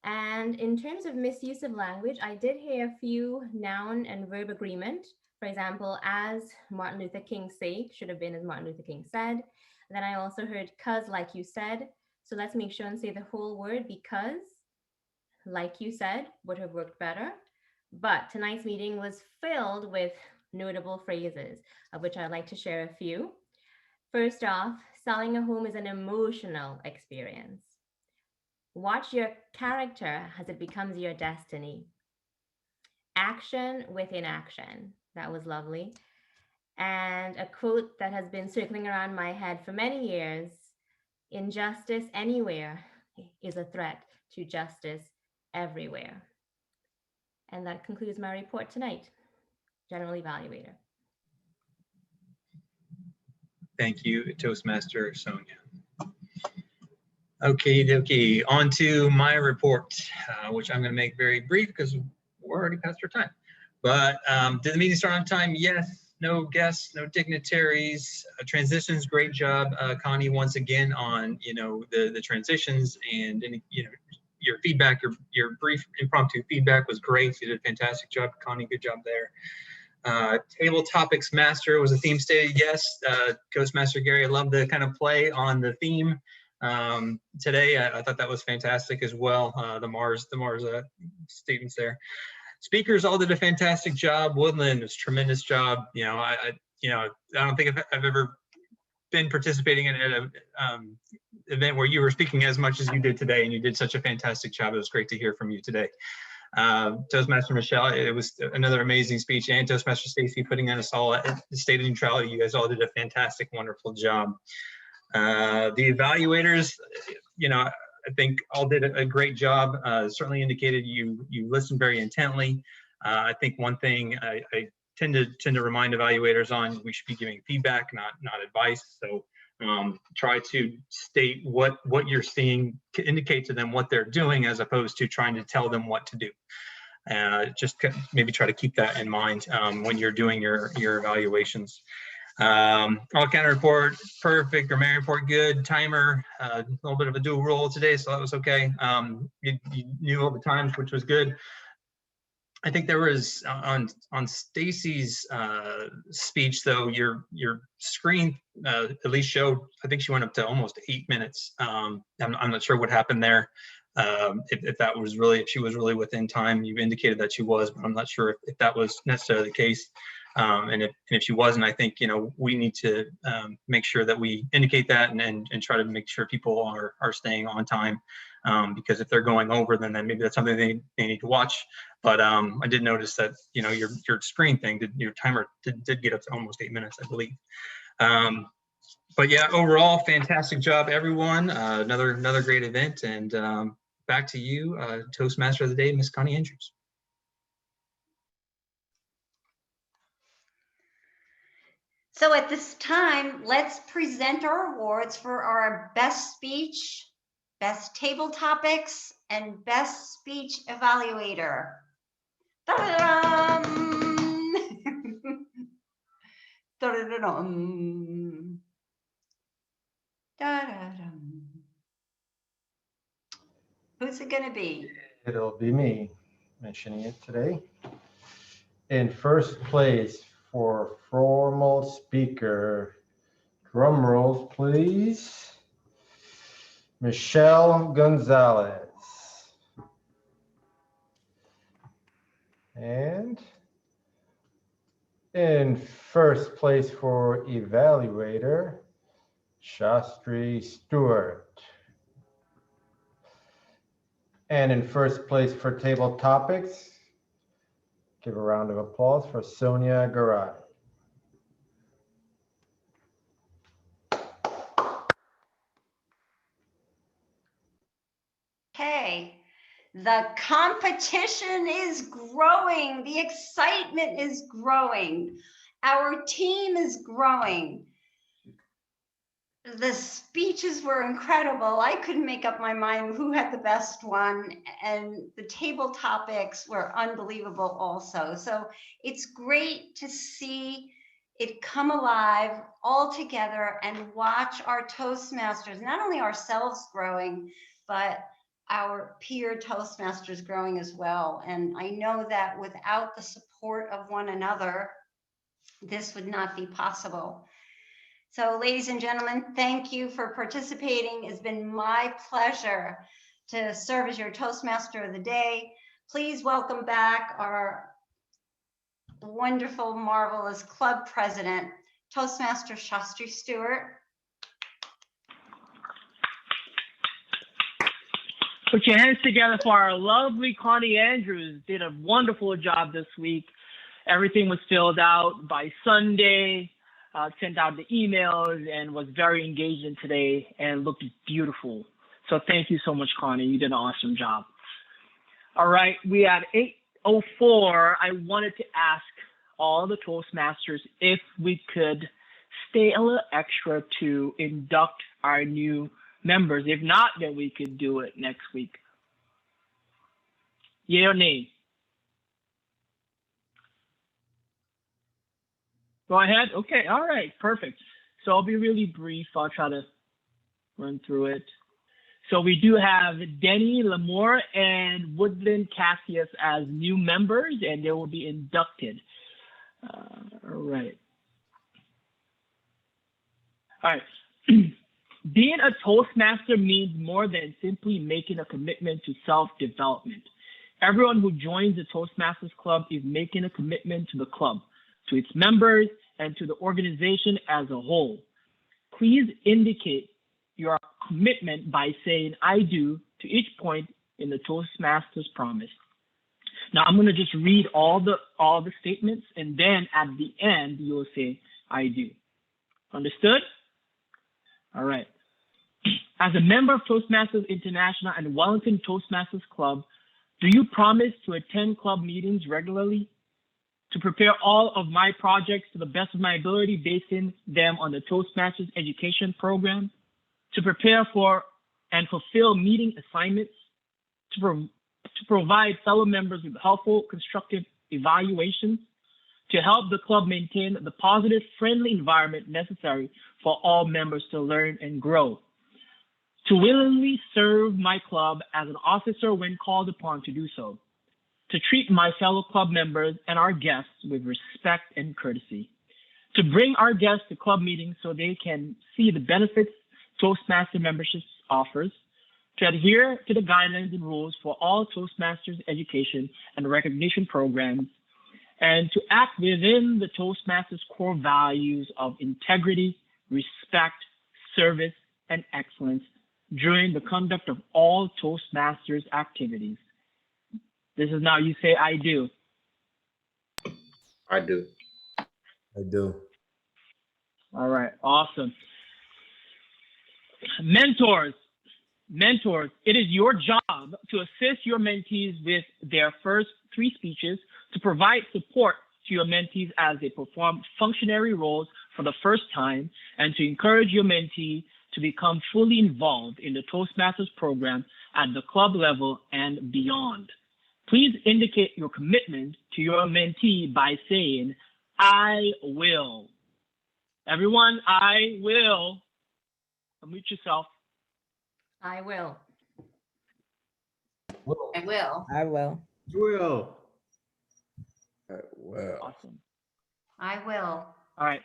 And in terms of misuse of language, I did hear a few noun and verb agreement. For example, as Martin Luther King say should have been as Martin Luther King said. Then I also heard cause like you said. So let's make sure and say the whole word, because like you said would have worked better. But tonight's meeting was filled with notable phrases, of which I'd like to share a few. First off, selling a home is an emotional experience. Watch your character as it becomes your destiny. Action within action. That was lovely. And a quote that has been circling around my head for many years: injustice anywhere is a threat to justice everywhere. And that concludes my report tonight, General Evaluator. Thank you, Toastmaster Sonia. Okay, on to my report, which I'm going to make very brief because we're already past our time. But did the meeting start on time? Yes. No guests, no dignitaries. Transitions, great job, Connie, once again on the transitions, and your feedback, your brief impromptu feedback was great. You did a fantastic job, Connie. Good job there. Table topics master was a theme stated. Yes, Toastmaster Gary, I love the kind of play on the theme today. I thought that was fantastic as well. The Mars statements there. Speakers all did a fantastic job. Woodland was a tremendous job. I don't think I've ever been participating in an event where you were speaking as much as you did today, and you did such a fantastic job. It was great to hear from you today. Toastmaster Michelle, it was another amazing speech, and Toastmaster Stacy putting on us all at the state of neutrality. You guys all did a fantastic, wonderful job. The evaluators, I think all did a great job. Certainly indicated you listened very intently. I think one thing I tend to remind evaluators on, we should be giving feedback, not advice. So try to state what you're seeing, indicate to them what they're doing, as opposed to trying to tell them what to do. Just maybe try to keep that in mind when you're doing your evaluations. All counter report perfect, grammarian report good, timer a little bit of a dual roll today, so that was okay. You knew all the times, which was good. I think there was on Stacy's speech though, your screen at least showed, I think she went up to almost 8 minutes. I'm not sure what happened there. If that was really, if she was really within time. You indicated that she was, but I'm not sure if that was necessarily the case. And if she wasn't, I think, we need to make sure that we indicate that and try to make sure people are staying on time. Because if they're going over, then maybe that's something they need to watch. But I did notice that, your screen thing, your timer did get up to almost 8 minutes, I believe. But yeah, overall, fantastic job, everyone. Another great event. And back to you, Toastmaster of the Day, Miss Connie Andrews. So at this time, let's present our awards for our best speech, best table topics, and best speech evaluator. Da-da-dum! Da-da-da-dum. Da-da-dum. Who's it gonna be? It'll be me mentioning it today. In first place for formal speaker, drum rolls please, Michelle Gonzalez. And in first place for evaluator, Shastri Stewart. And in first place for table topics, give a round of applause for Sonia Garai. Okay, the competition is growing. The excitement is growing. Our team is growing. The speeches were incredible. I couldn't make up my mind who had the best one, and the table topics were unbelievable also. So it's great to see it come alive all together and watch our Toastmasters, not only ourselves growing, but our peer Toastmasters growing as well. And I know that without the support of one another, this would not be possible. So ladies and gentlemen, thank you for participating. It's been my pleasure to serve as your Toastmaster of the Day. Please welcome back our wonderful, marvelous club president, Toastmaster Shastri Stewart. Put your hands together for our lovely Connie Andrews. Did a wonderful job this week. Everything was filled out by Sunday. Sent out the emails and was very engaged in today and looked beautiful. So thank you so much, Connie. You did an awesome job. All right, we at 8:04. I wanted to ask all the Toastmasters if we could stay a little extra to induct our new members. If not, then we could do it next week. Yay or nay? Go ahead. Okay. All right. Perfect. So I'll be really brief. I'll try to run through it. So we do have Denny Lamore and Woodland Cassius as new members, and they will be inducted. All right. All right. Being a Toastmaster means more than simply making a commitment to self-development. Everyone who joins the Toastmasters Club is making a commitment to the club, to its members, and to the organization as a whole. Please indicate your commitment by saying "I do" to each point in the Toastmasters promise. Now I'm going to just read all the statements, and then at the end you will say "I do." Understood? All right. As a member of Toastmasters International and Wellington Toastmasters Club, do you promise to attend club meetings regularly? To prepare all of my projects to the best of my ability, basing them on the Toastmasters education program? To prepare for and fulfill meeting assignments? To provide fellow members with helpful, constructive evaluations? To help the club maintain the positive, friendly environment necessary for all members to learn and grow? To willingly serve my club as an officer when called upon to do so? To treat my fellow club members and our guests with respect and courtesy? To bring our guests to club meetings so they can see the benefits Toastmaster membership offers? To adhere to the guidelines and rules for all Toastmasters education and recognition programs? And to act within the Toastmasters core values of integrity, respect, service, and excellence during the conduct of all Toastmasters activities. This is now you say, I do. I do. I do. All right, awesome. Mentors, it is your job to assist your mentees with their first 3 speeches, to provide support to your mentees as they perform functionary roles for the first time, and to encourage your mentee to become fully involved in the Toastmasters program at the club level and beyond. Please indicate your commitment to your mentee by saying, I will. Everyone, I will. Unmute yourself. I will. I will. I will. Will. Well, Awesome. I will. All right.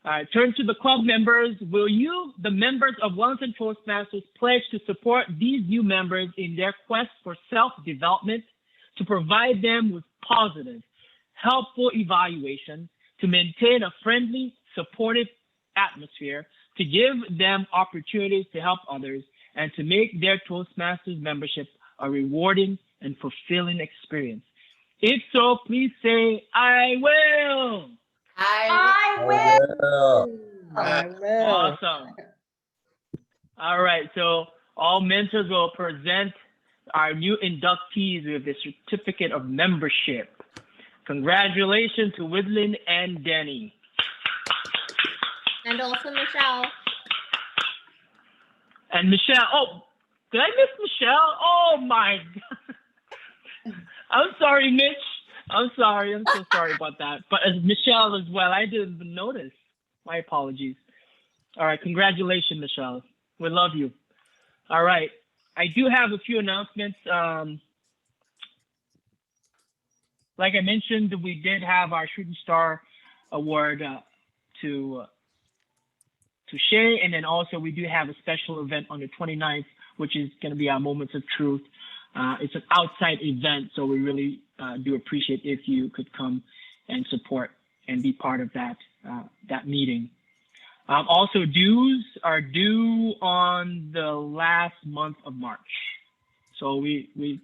All right, turn to the club members. Will you, the members of Wellington Toastmasters, pledge to support these new members in their quest for self-development, to provide them with positive, helpful evaluations, to maintain a friendly, supportive atmosphere, to give them opportunities to help others, and to make their Toastmasters membership a rewarding and fulfilling experience? If so, please say, I will. I I will. Awesome. All right, so all mentors will present our new inductees with the certificate of membership. Congratulations to Woodland and Denny. And also Michelle. And Michelle. Oh, did I miss Michelle? Oh my God. I'm sorry, Mitch. I'm sorry. I'm so sorry about that. But as Michelle as well, I didn't even notice. My apologies. All right. Congratulations, Michelle. We love you. All right. I do have a few announcements. Like I mentioned, we did have our Shooting Star Award to Shay. And then also we do have a special event on the 29th, which is going to be our Moments of Truth. It's an outside event, so we really do appreciate if you could come and support and be part of that meeting. Also, dues are due on the last month of March. So we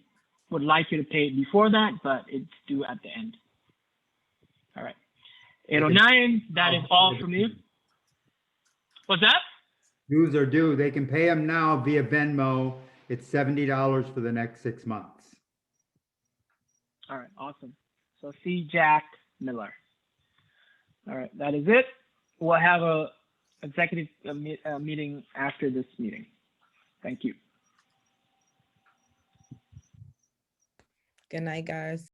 would like you to pay it before that, but it's due at the end. All right. 809, that is all from you. What's that? Dues are due. They can pay them now via Venmo. It's $70 for the next 6 months. All right, awesome. So see Jack Miller. All right, that is it. We'll have a executive meeting after this meeting. Thank you. Good night, guys.